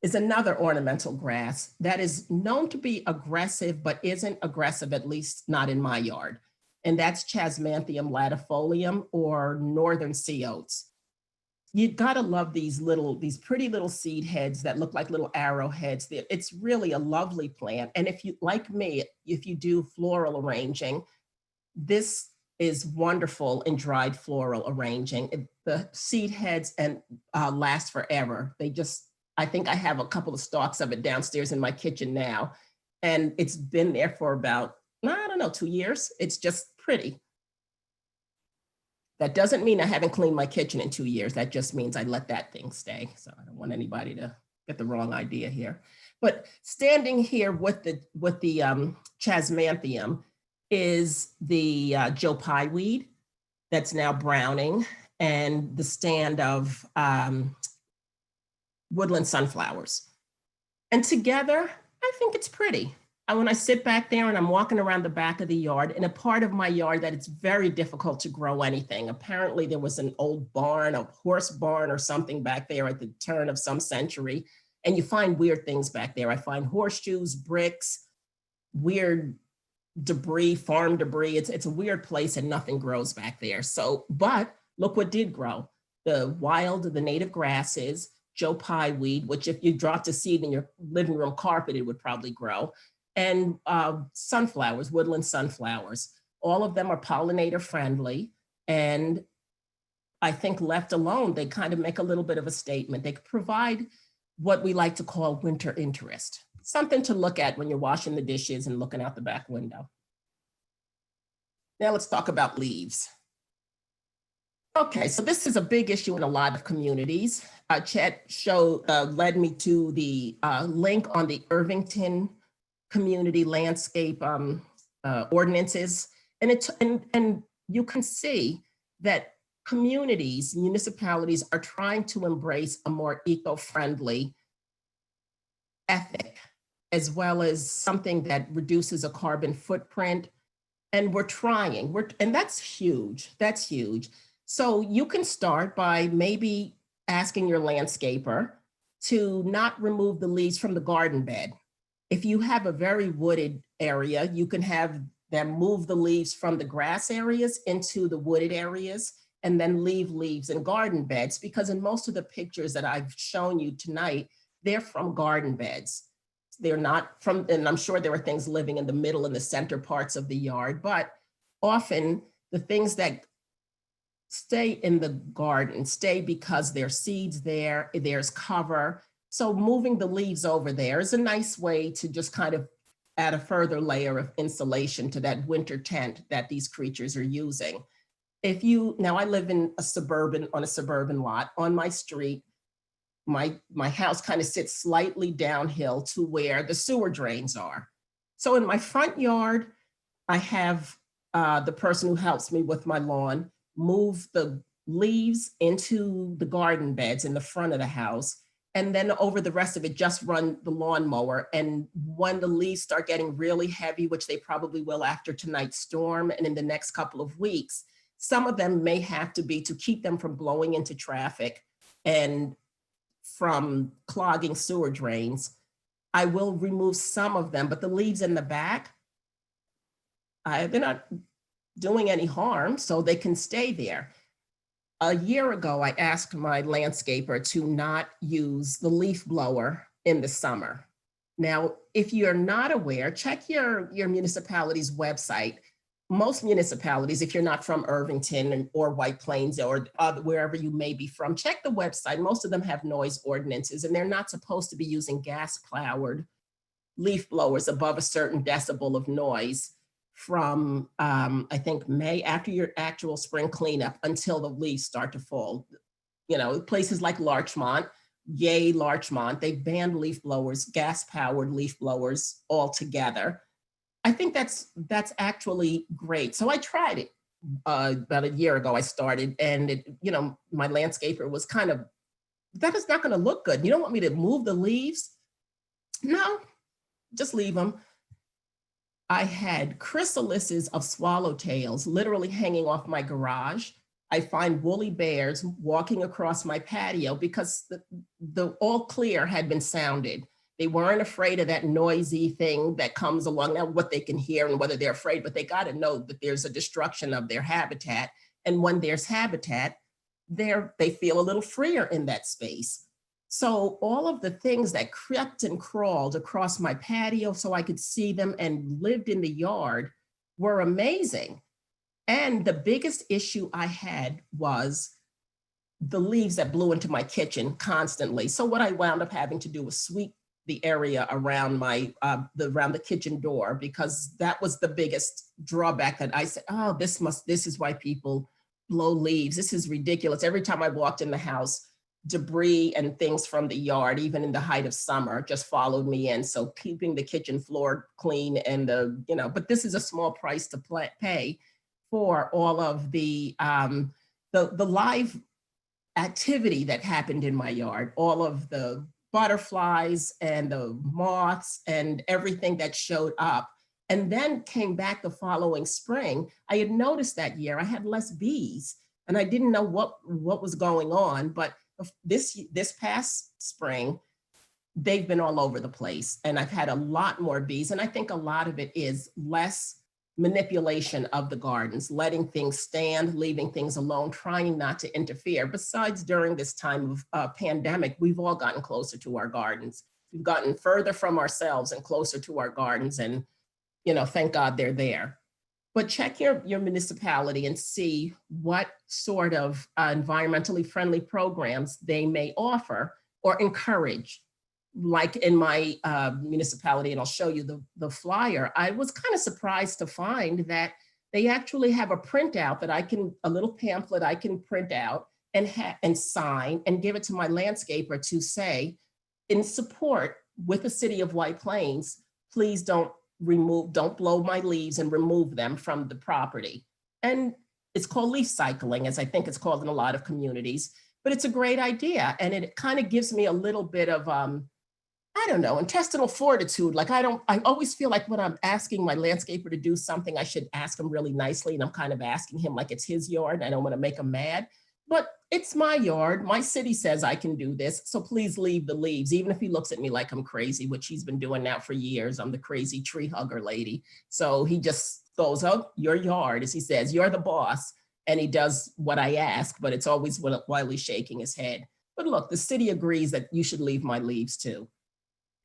is another ornamental grass that is known to be aggressive, but isn't aggressive, at least not in my yard. And that's Chasmanthium latifolium, or northern sea oats. You gotta love these pretty little seed heads that look like little arrowheads. It's really a lovely plant. And if you, like me, if you do floral arranging, this is wonderful in dried floral arranging. The seed heads last forever. I think I have a couple of stalks of it downstairs in my kitchen now. And it's been there for about, I don't know, 2 years. It's just pretty. That doesn't mean I haven't cleaned my kitchen in 2 years. That just means I let that thing stay. So I don't want anybody to get the wrong idea here. But standing here with the Chasmanthium is the Joe Pye weed that's now browning, and the stand of woodland sunflowers. And together, I think it's pretty. And when I sit back there and I'm walking around the back of the yard, in a part of my yard that it's very difficult to grow anything. Apparently there was an old barn, a horse barn or something back there at the turn of some century. And you find weird things back there. I find horseshoes, bricks, weird debris, farm debris. It's a weird place and nothing grows back there. So, but look what did grow. The native grasses, Joe Pye weed, which if you dropped a seed in your living room carpet, it would probably grow. And sunflowers, woodland sunflowers. All of them are pollinator friendly. And I think left alone, they kind of make a little bit of a statement. They provide what we like to call winter interest, something to look at when you're washing the dishes and looking out the back window. Now let's talk about leaves. Okay, so this is a big issue in a lot of communities. Chet led me to the link on the Irvington community landscape ordinances. And you can see that communities, municipalities are trying to embrace a more eco-friendly ethic, as well as something that reduces a carbon footprint. And we're trying, and that's huge. That's huge. So you can start by maybe asking your landscaper to not remove the leaves from the garden bed. If you have a very wooded area, you can have them move the leaves from the grass areas into the wooded areas and then leave leaves in garden beds, because in most of the pictures that I've shown you tonight, they're from garden beds. They're not from, and I'm sure there are things living in the middle and the center parts of the yard, but often the things that stay in the garden stay because there's seeds there, there's cover. So moving the leaves over there is a nice way to just kind of add a further layer of insulation to that winter tent that these creatures are using. Now I live on a suburban lot. On my street, my house kind of sits slightly downhill to where the sewer drains are. So in my front yard, I have the person who helps me with my lawn move the leaves into the garden beds in the front of the house. And then over the rest of it, just run the lawnmower. And when the leaves start getting really heavy, which they probably will after tonight's storm and in the next couple of weeks, some of them may have to be to keep them from blowing into traffic and from clogging sewer drains. I will remove some of them, but the leaves in the back, they're not doing any harm, so they can stay there. A year ago, I asked my landscaper to not use the leaf blower in the summer. Now, if you're not aware, check your municipality's website. Most municipalities, if you're not from Irvington or White Plains or wherever you may be from, check the website. Most of them have noise ordinances, and they're not supposed to be using gas-powered leaf blowers above a certain decibel of noise from, I think, May, after your actual spring cleanup, until the leaves start to fall. You know, places like Larchmont, yay Larchmont, they banned leaf blowers, gas-powered leaf blowers altogether. I think that's actually great. So I tried it about a year ago. I started, and my landscaper was kind of, that is not going to look good. You don't want me to move the leaves? No, just leave them. I had chrysalises of swallowtails literally hanging off my garage. I find woolly bears walking across my patio because the all clear had been sounded. They weren't afraid of that noisy thing that comes along. Now, what they can hear and whether they're afraid, but they got to know that there's a destruction of their habitat. And when there's habitat, they feel a little freer in that space. So all of the things that crept and crawled across my patio so I could see them and lived in the yard were amazing. And the biggest issue I had was the leaves that blew into my kitchen constantly. So what I wound up having to do was sweep the area around around the kitchen door, because that was the biggest drawback that I said, oh, this is why people blow leaves. This is ridiculous. Every time I walked in the house, debris and things from the yard, even in the height of summer, just followed me in. So keeping the kitchen floor clean and but this is a small price to pay for all of the live activity that happened in my yard, all of the butterflies and the moths and everything that showed up, and then came back the following spring. I had noticed that year I had less bees, and I didn't know what was going on, but this past spring, they've been all over the place, and I've had a lot more bees. And I think a lot of it is less manipulation of the gardens, letting things stand, leaving things alone, trying not to interfere. Besides, during this time of pandemic, we've all gotten closer to our gardens. We've gotten further from ourselves and closer to our gardens, and thank God they're there. But check your municipality and see what sort of environmentally friendly programs they may offer or encourage. Like in my municipality, and I'll show you the flyer, I was kind of surprised to find that they actually have a printout that a little pamphlet I can print out and sign and give it to my landscaper to say, in support with the city of White Plains, please don't blow my leaves and remove them from the property. And it's called leaf cycling, as I think it's called in a lot of communities, but it's a great idea. And it kind of gives me a little bit of, I don't know, intestinal fortitude. Like I always feel like when I'm asking my landscaper to do something, I should ask him really nicely. And I'm kind of asking him like it's his yard and I don't want to make him mad, but it's my yard. My city says I can do this. So please leave the leaves, even if he looks at me like I'm crazy, which he's been doing now for years. I'm the crazy tree hugger lady. So he just goes, oh, your yard, as he says, you're the boss. And he does what I ask, but it's always while he's shaking his head. But look, the city agrees that you should leave my leaves too.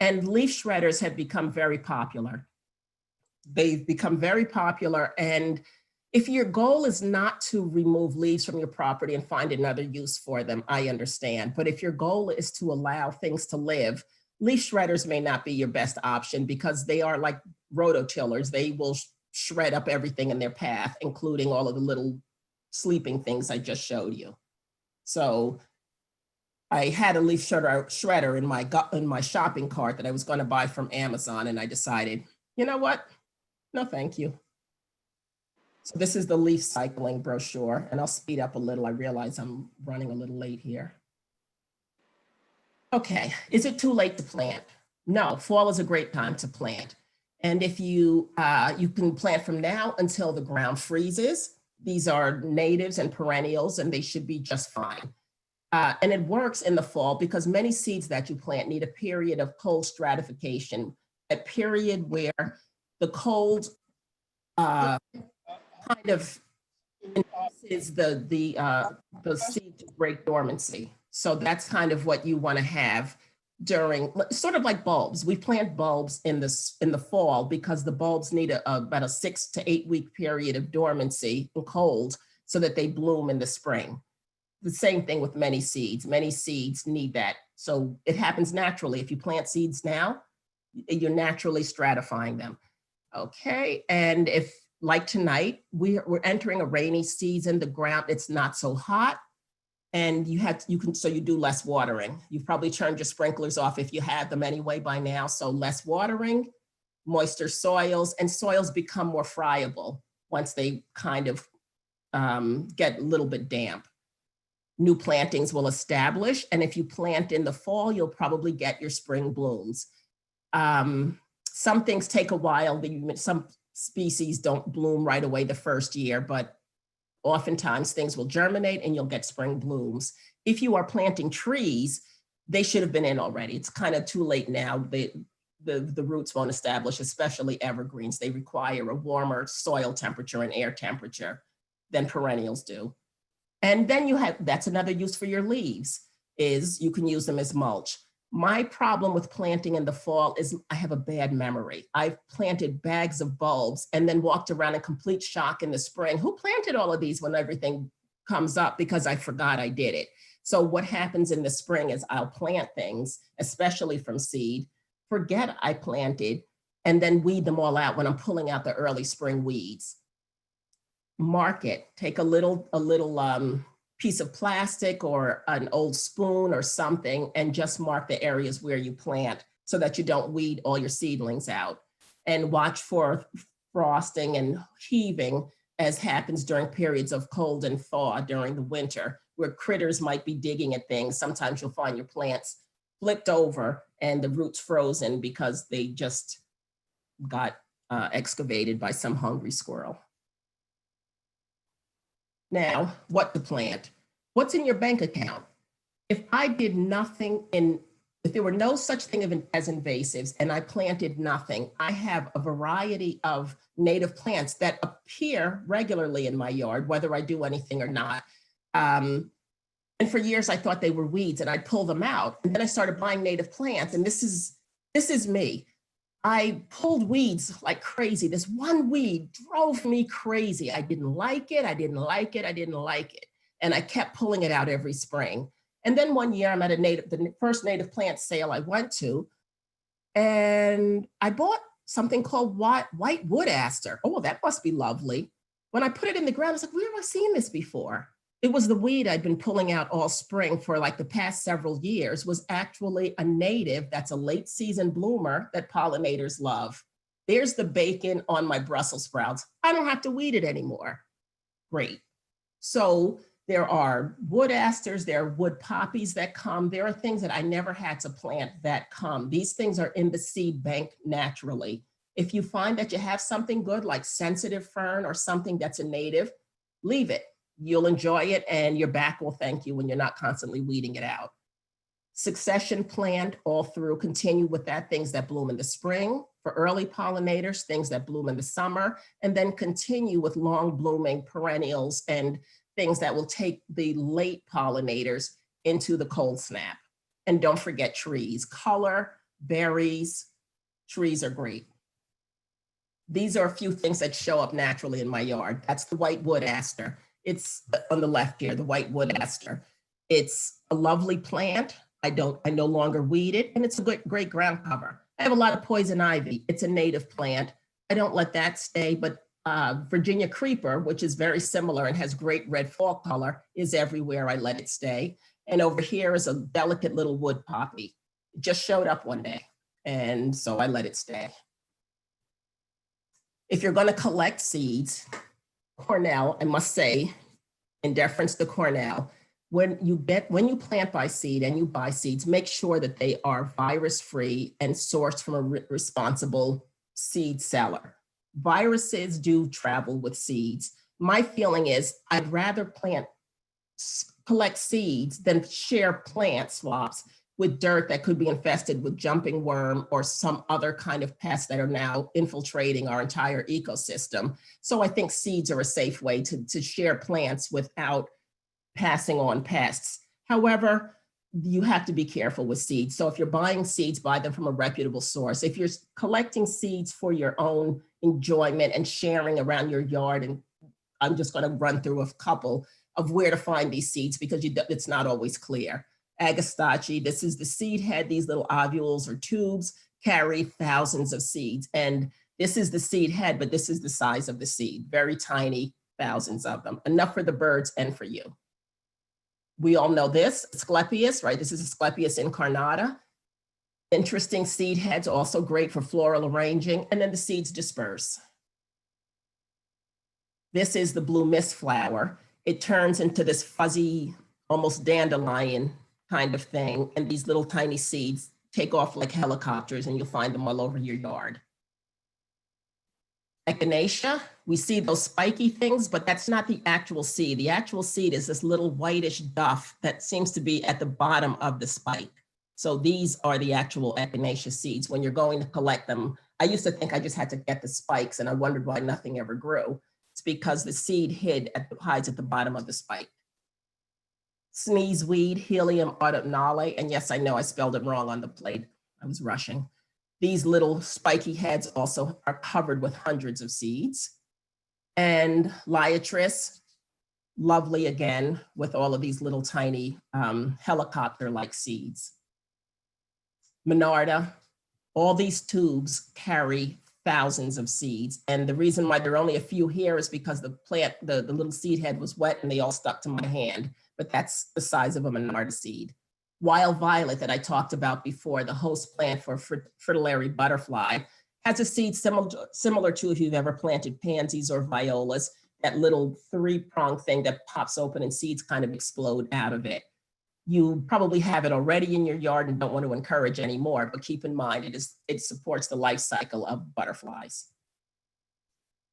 And leaf shredders have become very popular. They've become very popular. And if your goal is not to remove leaves from your property and find another use for them, I understand. But if your goal is to allow things to live, leaf shredders may not be your best option because they are like rototillers. They will shred up everything in their path, including all of the little sleeping things I just showed you. So I had a leaf shredder in my shopping cart that I was going to buy from Amazon, and I decided, you know what? No, thank you. So this is the leaf cycling brochure, and I'll speed up a little. I realize I'm running a little late here. Okay, is it too late to plant? No, fall is a great time to plant. And if you can plant from now until the ground freezes. These are natives and perennials, and they should be just fine. And it works in the fall because many seeds that you plant need a period of cold stratification, a period where the cold kind of induces the seed to break dormancy. So that's kind of what you want to have during, sort of like bulbs. We plant bulbs in the fall because the bulbs need about a 6 to 8 week period of dormancy and cold so that they bloom in the spring. The same thing with many seeds. Many seeds need that. So it happens naturally. If you plant seeds now, you're naturally stratifying them. Okay, and if like tonight, we're entering a rainy season, the ground, it's not so hot, and you do less watering. You've probably turned your sprinklers off if you had them anyway by now, so less watering, moister soils, and soils become more friable once they kind of get a little bit damp. New plantings will establish, and if you plant in the fall, you'll probably get your spring blooms. Some things take a while. Some species don't bloom right away the first year, but oftentimes things will germinate and you'll get spring blooms. If you are planting trees, they should have been in already. It's kind of too late now. The roots won't establish, especially evergreens. They require a warmer soil temperature and air temperature than perennials do. And then that's another use for your leaves, is you can use them as mulch. My problem with planting in the fall is I have a bad memory. I've planted bags of bulbs and then walked around in complete shock in the spring. Who planted all of these when everything comes up? Because I forgot I did it. So what happens in the spring is I'll plant things, especially from seed, forget I planted, and then weed them all out when I'm pulling out the early spring weeds. Mark it, take a little piece of plastic or an old spoon or something and just mark the areas where you plant so that you don't weed all your seedlings out. And watch for frosting and heaving as happens during periods of cold and thaw during the winter, where critters might be digging at things. Sometimes you'll find your plants flipped over and the roots frozen because they just got excavated by some hungry squirrel. Now, what to plant? What's in your bank account? If I did nothing if there were no such thing as invasives and I planted nothing, I have a variety of native plants that appear regularly in my yard, whether I do anything or not. And for years I thought they were weeds and I'd pull them out. And then I started buying native plants, and this is me. I pulled weeds like crazy. This one weed drove me crazy. I didn't like it. I didn't like it. I didn't like it. And I kept pulling it out every spring. And then one year I'm at the first native plant sale I went to, and I bought something called white wood aster. Oh, that must be lovely. When I put it in the ground, I was like, where have I seen this before? It was the weed I'd been pulling out all spring for like the past several years, was actually a native that's a late season bloomer that pollinators love. There's the bacon on my Brussels sprouts. I don't have to weed it anymore. Great. So there are wood asters, there are wood poppies that come. There are things that I never had to plant that come. These things are in the seed bank naturally. If you find that you have something good like sensitive fern or something that's a native, leave it. You'll enjoy it and your back will thank you when you're not constantly weeding it out. Succession plant all through, continue with that, things that bloom in the spring for early pollinators, things that bloom in the summer, and then continue with long blooming perennials and things that will take the late pollinators into the cold snap. And don't forget trees, color, berries, trees are great. These are a few things that show up naturally in my yard. That's the white wood aster. It's on the left here, the white wood aster. It's a lovely plant. I no longer weed it, and it's a great ground cover. I have a lot of poison ivy. It's a native plant. I don't let that stay, but Virginia creeper, which is very similar and has great red fall color, is everywhere. I let it stay. And over here is a delicate little wood poppy. It just showed up one day, and so I let it stay. If you're going to collect seeds, Cornell, I must say, in deference to Cornell, when you plant by seed and you buy seeds, make sure that they are virus-free and sourced from a responsible seed seller. Viruses do travel with seeds. My feeling is I'd rather collect seeds than share plant swaps with dirt that could be infested with jumping worm or some other kind of pests that are now infiltrating our entire ecosystem. So I think seeds are a safe way to share plants without passing on pests. However, you have to be careful with seeds. So if you're buying seeds, buy them from a reputable source. If you're collecting seeds for your own enjoyment and sharing around your yard, and I'm just going to run through a couple of where to find these seeds because it's not always clear. Agastache, this is the seed head. These little ovules or tubes carry thousands of seeds. And this is the seed head, but this is the size of the seed. Very tiny, thousands of them. Enough for the birds and for you. We all know this, Asclepias, right? This is Asclepias incarnata. Interesting seed heads, also great for floral arranging. And then the seeds disperse. This is the blue mist flower. It turns into this fuzzy, almost dandelion kind of thing. And these little tiny seeds take off like helicopters and you'll find them all over your yard. Echinacea, we see those spiky things, but that's not the actual seed. The actual seed is this little whitish duff that seems to be at the bottom of the spike. So these are the actual echinacea seeds. When you're going to collect them, I used to think I just had to get the spikes and I wondered why nothing ever grew. It's because the seed hides at the bottom of the spike. Sneezeweed, Helium autumnale, and yes, I know I spelled it wrong on the plate. I was rushing. These little spiky heads also are covered with hundreds of seeds. And Liatris, lovely again, with all of these little tiny helicopter-like seeds. Monarda, all these tubes carry thousands of seeds. And the reason why there are only a few here is because the plant, the little seed head was wet and they all stuck to my hand, but that's the size of a Monarda seed. Wild violet that I talked about before, the host plant for fritillary butterfly, has a seed similar to if you've ever planted pansies or violas, that little three-pronged thing that pops open and seeds kind of explode out of it. You probably have it already in your yard and don't want to encourage any more, but keep in mind it supports the life cycle of butterflies.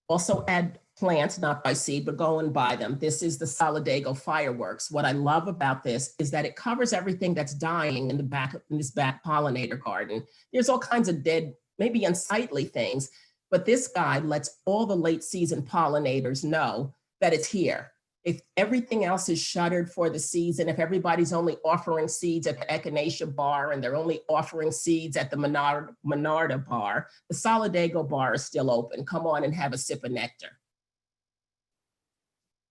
Also add plants, not by seed, but go and buy them. This is the Solidago fireworks. What I love about this is that it covers everything that's dying in this back pollinator garden. There's all kinds of dead, maybe unsightly things, but this guy lets all the late season pollinators know that it's here. If everything else is shuttered for the season, if everybody's only offering seeds at the Echinacea bar and they're only offering seeds at the Monarda bar, the Solidago bar is still open. Come on and have a sip of nectar.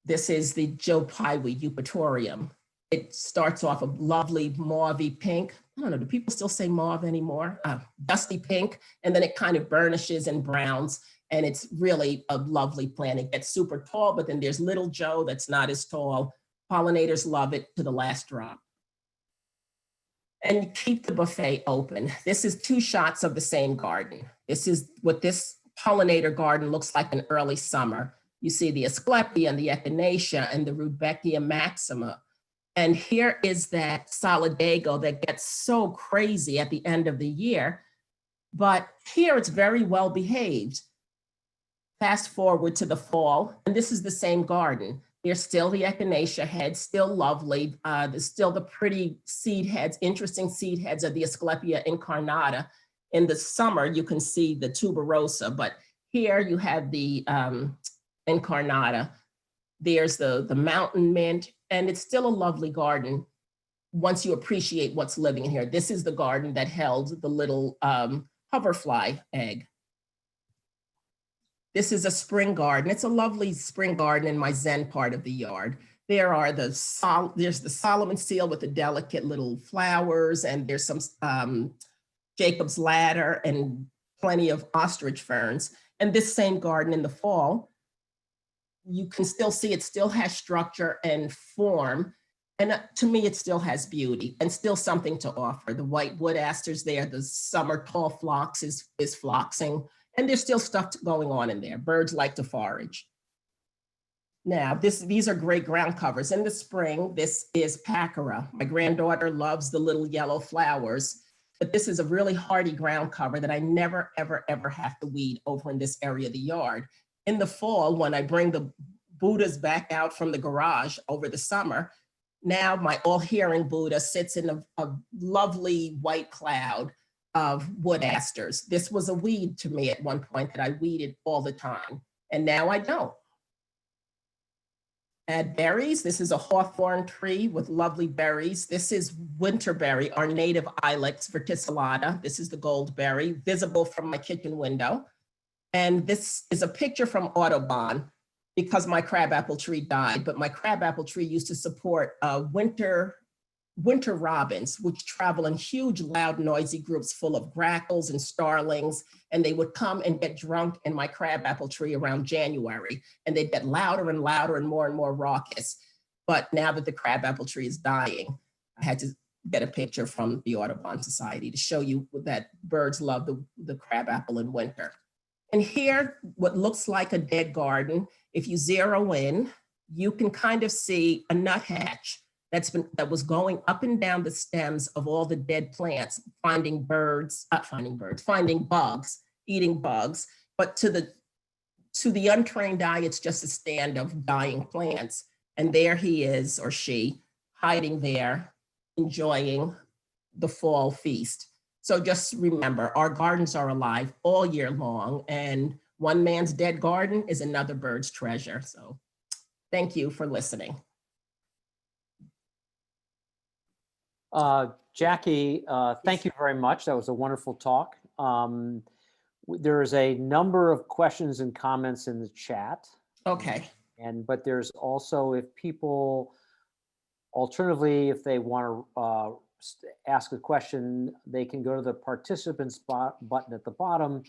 This is the Joe Pyeweed Eupatorium. It starts off a lovely mauvey pink. I don't know, do people still say mauve anymore? Dusty pink, and then it kind of burnishes and browns. And it's really a lovely plant. It gets super tall, but then there's little Joe that's not as tall. Pollinators love it to the last drop. And keep the buffet open. This is 2 shots of the same garden. This is what this pollinator garden looks like in early summer. You see the Asclepia and the Echinacea and the Rudbeckia maxima. And here is that solidago that gets so crazy at the end of the year. But here it's very well behaved. Fast forward to the fall, and this is the same garden. There's still the Echinacea heads, still lovely. There's still the pretty seed heads, interesting seed heads of the Asclepia incarnata. In the summer, you can see the tuberosa, but here you have the incarnata. There's the mountain mint, and it's still a lovely garden once you appreciate what's living in here. This is the garden that held the little hoverfly egg. This is a spring garden. It's a lovely spring garden in my Zen part of the yard. There's the Solomon seal with the delicate little flowers, and there's some Jacob's ladder and plenty of ostrich ferns. And this same garden in the fall, you can still see it still has structure and form. And to me, it still has beauty and still something to offer. The white wood asters there, the summer tall phlox is phloxing. And there's still stuff going on in there. Birds like to forage. Now, these are great ground covers. In the spring, this is Pachyra. My granddaughter loves the little yellow flowers, but this is a really hardy ground cover that I never, ever, ever have to weed over in this area of the yard. In the fall, when I bring the Buddhas back out from the garage over the summer, now my all-hearing Buddha sits in a lovely white cloud of wood asters. This was a weed to me at one point that I weeded all the time, and now I don't. Add berries. This is a hawthorn tree with lovely berries. This is winterberry, our native ilex verticillata. This is the goldberry, visible from my kitchen window. And this is a picture from Audubon because my crabapple tree died, but my crabapple tree used to support winter robins, which travel in huge, loud, noisy groups full of grackles and starlings, and they would come and get drunk in my crabapple tree around January, and they'd get louder and louder and more raucous. But now that the crabapple tree is dying, I had to get a picture from the Audubon Society to show you that birds love the crabapple in winter. And here, what looks like a dead garden, if you zero in, you can kind of see a nuthatch that was going up and down the stems of all the dead plants, finding bugs, eating bugs. But to the untrained eye, it's just a stand of dying plants. And there he is, or she, hiding there, enjoying the fall feast. So just remember, our gardens are alive all year long, and one man's dead garden is another bird's treasure. So thank you for listening. Jacqui, thank you very much. That was a wonderful talk. There's a number of questions and comments in the chat. Okay. But there's also, if people, alternatively, if they want to ask a question, they can go to the participants button at the bottom,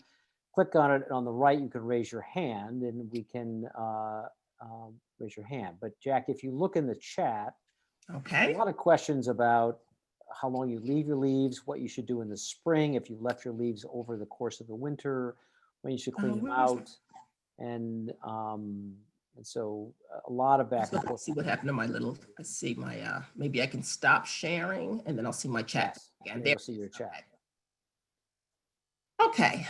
click on it, and on the right, you can raise your hand, and we can raise your hand. But Jacqui, if you look in the chat, okay, a lot of questions about how long you leave your leaves, what you should do in the spring, if you left your leaves over the course of the winter, when you should clean them out. And so a lot of back and forth. Let's see what happened to my little, let's see my, maybe I can stop sharing and then I'll see my chat again. There, see your chat. Okay.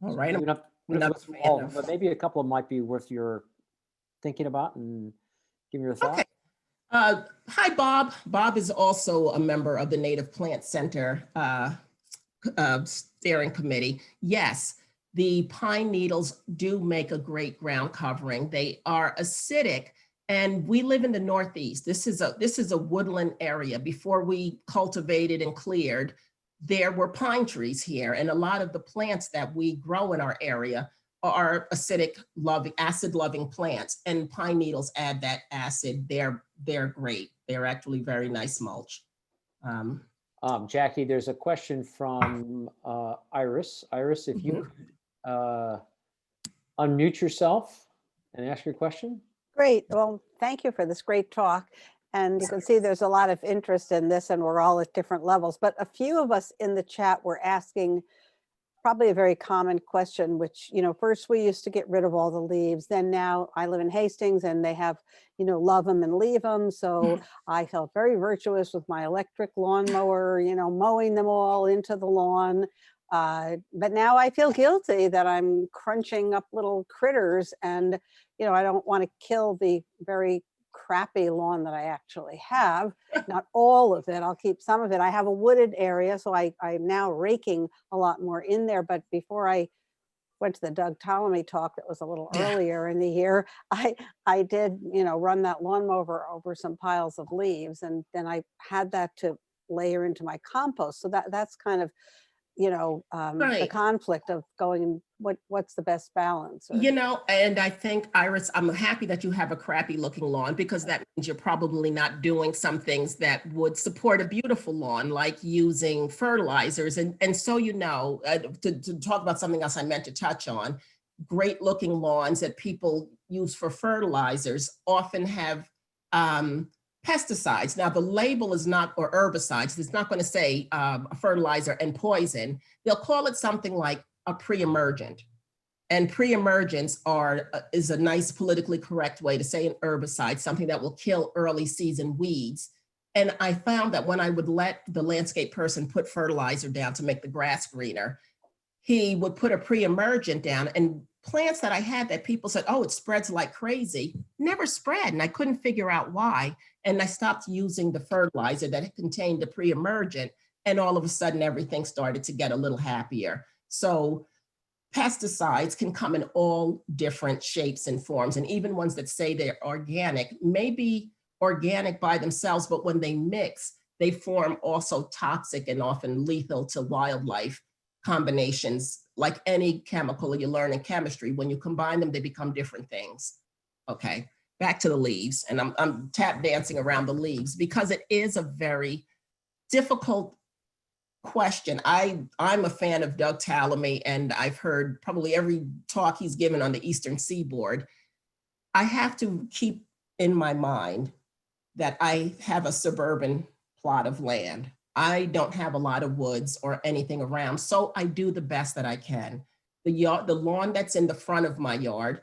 All right. But maybe a couple might be worth your thinking about and giving your thoughts. Okay. Hi, Bob. Bob is also a member of the Native Plant Center steering committee. Yes, the pine needles do make a great ground covering. They are acidic, and we live in the Northeast. This is a woodland area. Before we cultivated and cleared, there were pine trees here, and a lot of the plants that we grow in our area are acid-loving plants, and pine needles add that acid. They're great. They're actually very nice mulch. Jackie, there's a question from Iris. Iris, if you could unmute yourself and ask your question. Great. Well, thank you for this great talk. And you can see there's a lot of interest in this and we're all at different levels. But a few of us in the chat were asking probably a very common question, which, first we used to get rid of all the leaves. Then now I live in Hastings and they have, love them and leave them. So I felt very virtuous with my electric lawnmower, mowing them all into the lawn. But now I feel guilty that I'm crunching up little critters and, I don't want to kill the very crappy lawn that I actually have. Not all of it, I'll keep some of it. I have a wooded area, so I'm now raking a lot more in there. But before I went to the Doug Ptolemy talk that was a little earlier in the year, I did, run that lawnmower over some piles of leaves, and then I had that to layer into my compost. So that's kind of, the Right. conflict of going, what's the best balance? Or, And I think, Iris, I'm happy that you have a crappy looking lawn, because that means you're probably not doing some things that would support a beautiful lawn, like using fertilizers. And so, to talk about something else I meant to touch on, great looking lawns that people use for fertilizers often have pesticides. Now, the label is not, or herbicides, it's not going to say fertilizer and poison. They'll call it something like a pre-emergent. And pre-emergents is a nice politically correct way to say an herbicide, something that will kill early season weeds. And I found that when I would let the landscape person put fertilizer down to make the grass greener, he would put a pre-emergent down, and plants that I had that people said, oh, it spreads like crazy, never spread. And I couldn't figure out why. And I stopped using the fertilizer that contained the pre-emergent. And all of a sudden, everything started to get a little happier. So pesticides can come in all different shapes and forms. And even ones that say they're organic may be organic by themselves, but when they mix, they form also toxic and often lethal to wildlife combinations. Like any chemical you learn in chemistry, when you combine them, they become different things. Okay, back to the leaves. And I'm tap dancing around the leaves because it is a very difficult question. I'm a fan of Doug Ptolemy, and I've heard probably every talk he's given on the Eastern Seaboard. I have to keep in my mind that I have a suburban plot of land. I don't have a lot of woods or anything around, so I do the best that I can. The lawn that's in the front of my yard,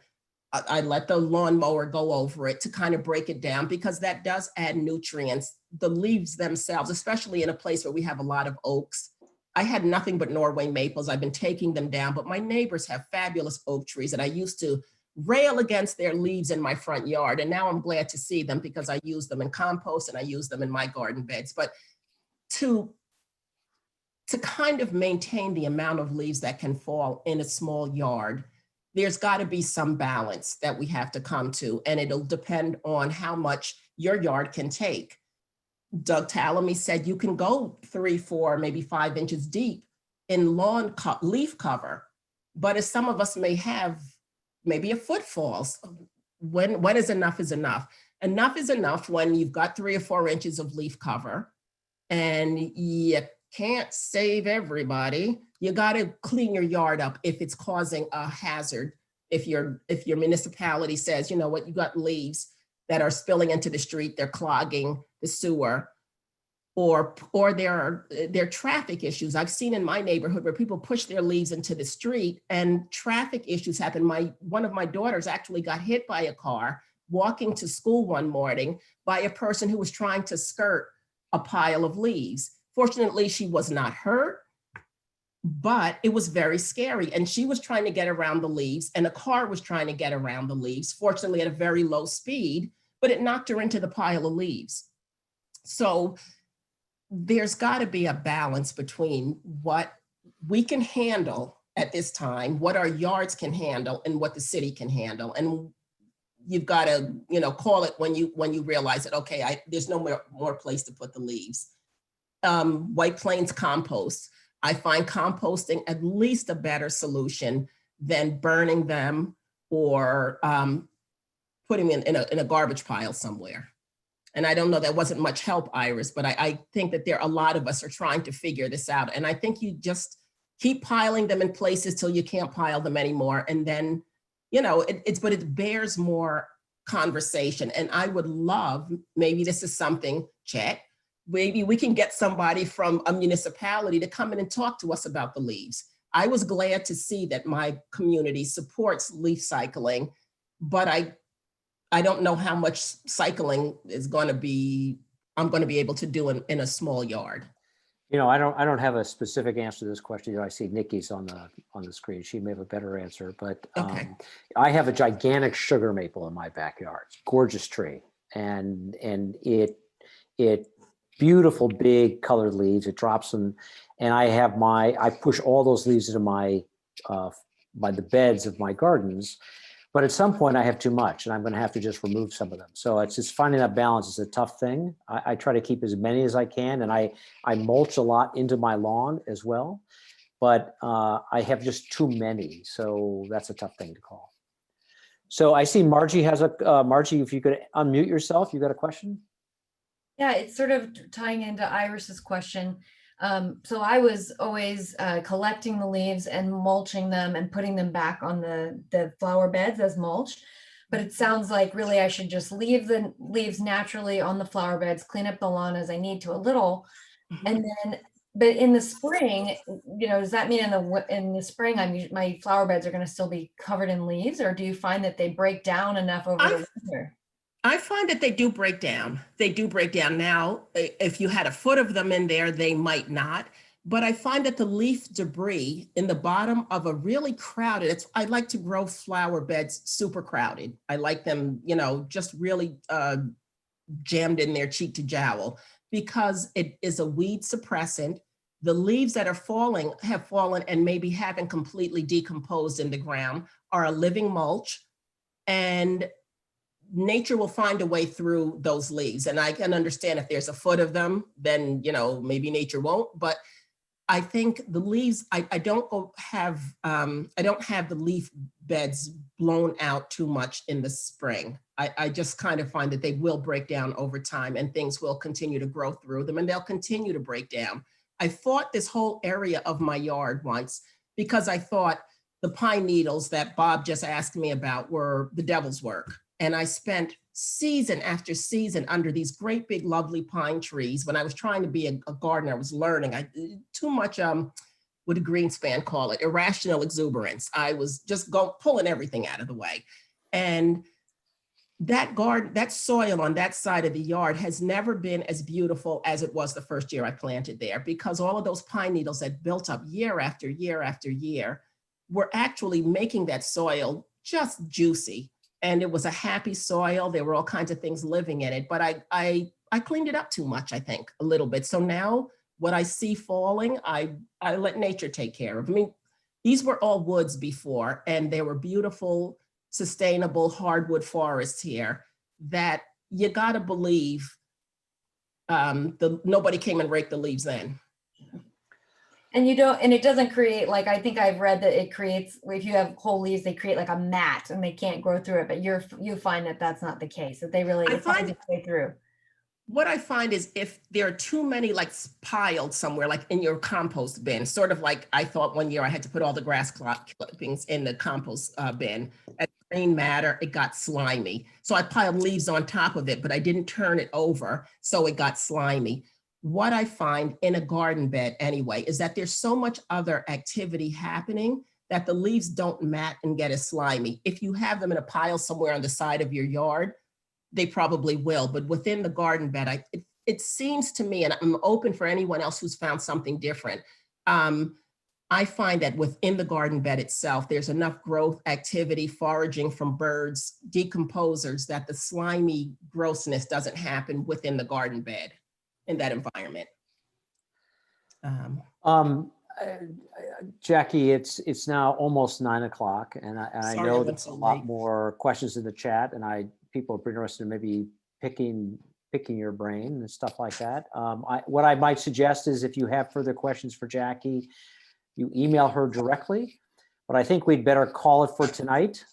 I let the lawnmower go over it to kind of break it down, because that does add nutrients. The leaves themselves, especially in a place where we have a lot of oaks. I had nothing but Norway maples. I've been taking them down, but my neighbors have fabulous oak trees, and I used to rail against their leaves in my front yard. And now I'm glad to see them, because I use them in compost and I use them in my garden beds. But to kind of maintain the amount of leaves that can fall in a small yard, there's got to be some balance that we have to come to, and it'll depend on how much your yard can take. Doug Ptolemy said you can go 3, 4, maybe 5 inches deep in lawn leaf cover, but as some of us may have, maybe a foot falls. When is enough is enough? Enough is enough when you've got 3 or 4 inches of leaf cover, and you can't save everybody. You got to clean your yard up if it's causing a hazard. If your municipality says, you know what, you got leaves that are spilling into the street, they're clogging the sewer, or there are traffic issues. I've seen in my neighborhood where people push their leaves into the street and traffic issues happen. One of my daughters actually got hit by a car walking to school one morning by a person who was trying to skirt a pile of leaves. Fortunately, she was not hurt, but it was very scary. And she was trying to get around the leaves, and a car was trying to get around the leaves, fortunately at a very low speed, but it knocked her into the pile of leaves. So there's got to be a balance between what we can handle at this time, what our yards can handle, and what the city can handle. And you've got to, call it when you realize that, okay, there's no more place to put the leaves. White Plains compost. I find composting at least a better solution than burning them or putting them in a garbage pile somewhere. And I don't know, that wasn't much help, Iris, but I think that a lot of us are trying to figure this out. And I think you just keep piling them in places till you can't pile them anymore. And then, you know, but it bears more conversation. And I would love, maybe this is something, Chet, maybe we can get somebody from a municipality to come in and talk to us about the leaves. I was glad to see that my community supports leaf cycling, but I don't know how much cycling is going to be, I'm going to be able to do in a small yard. You know, I don't have a specific answer to this question. You know, I see Nikki's on the screen. She may have a better answer, but Okay. I have a gigantic sugar maple in my backyard. It's a gorgeous tree, and it beautiful big colored leaves. It drops them, and I push all those leaves into my by the beds of my gardens. But at some point I have too much and I'm going to have to just remove some of them. So it's just finding that balance is a tough thing. I try to keep as many as I can, and I mulch a lot into my lawn as well, but I have just too many. So that's a tough thing to call. So I see Margie has Margie, if you could unmute yourself, you got a question? Yeah, it's sort of tying into Iris's question. So I was always collecting the leaves and mulching them and putting them back on the flower beds as mulch. But it sounds like really I should just leave the leaves naturally on the flower beds, clean up the lawn as I need to a little. And then, but in the spring, you know, does that mean in the spring, my flower beds are going to still be covered in leaves, or do you find that they break down enough over the winter? I find that they do break down. They do break down. Now, if you had a foot of them in there, they might not. But I find that the leaf debris in the bottom of a really crowded, I like to grow flower beds super crowded. I like them, you know, just really jammed in there cheek to jowl, because it is a weed suppressant. The leaves that are falling have fallen and maybe haven't completely decomposed in the ground, are a living mulch, and nature will find a way through those leaves. And I can understand if there's a foot of them, then, you know, maybe nature won't. But I think the leaves, I don't have the leaf beds blown out too much in the spring. I just kind of find that they will break down over time and things will continue to grow through them and they'll continue to break down. I fought this whole area of my yard once because I thought the pine needles that Bob just asked me about were the devil's work. And I spent season after season under these great big lovely pine trees. When I was trying to be a gardener, I was learning. I too much what do Greenspan call it, irrational exuberance. I was just pulling everything out of the way. And that soil on that side of the yard has never been as beautiful as it was the first year I planted there, because all of those pine needles that built up year after year after year were actually making that soil just juicy. And it was a happy soil. There were all kinds of things living in it, but I cleaned it up too much, I think, a little bit. So now what I see falling, I let nature take care of. I mean, these were all woods before, and they were beautiful, sustainable hardwood forests here that you gotta believe nobody came and raked the leaves then. And it doesn't create, like, I think I've read that it creates, if you have whole leaves, they create like a mat and they can't grow through it, but you find that that's not the case, that they really, it finds its way through. What I find is if there are too many like piled somewhere, like in your compost bin, sort of like I thought one year I had to put all the grass clippings in the compost bin. As green matter, it got slimy. So I piled leaves on top of it, but I didn't turn it over, so it got slimy. What I find in a garden bed anyway, is that there's so much other activity happening that the leaves don't mat and get as slimy. If you have them in a pile somewhere on the side of your yard, they probably will, but within the garden bed, it seems to me, and I'm open for anyone else who's found something different. I find that within the garden bed itself, there's enough growth activity, foraging from birds, decomposers, that the slimy grossness doesn't happen within the garden bed in that environment. Jackie, it's now almost 9 o'clock, and I know there's a lot more questions in the chat, and people are interested in maybe picking your brain and stuff like that. What I might suggest is if you have further questions for Jackie, you email her directly, but I think we'd better call it for tonight.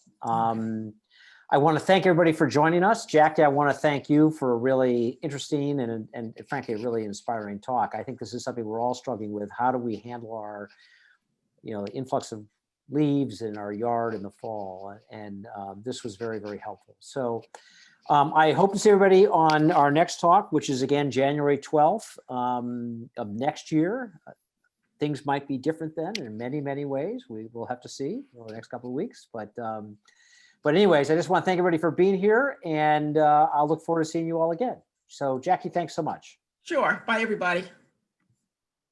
I want to thank everybody for joining us. Jackie, I want to thank you for a really interesting and frankly, a really inspiring talk. I think this is something we're all struggling with. How do we handle our, the influx of leaves in our yard in the fall? And this was very, very helpful. So I hope to see everybody on our next talk, which is again, January 12th of next year. Things might be different then in many, many ways. We will have to see over the next couple of weeks. But anyways, I just want to thank everybody for being here, and I'll look forward to seeing you all again. So Jackie, thanks so much. Sure. Bye, everybody.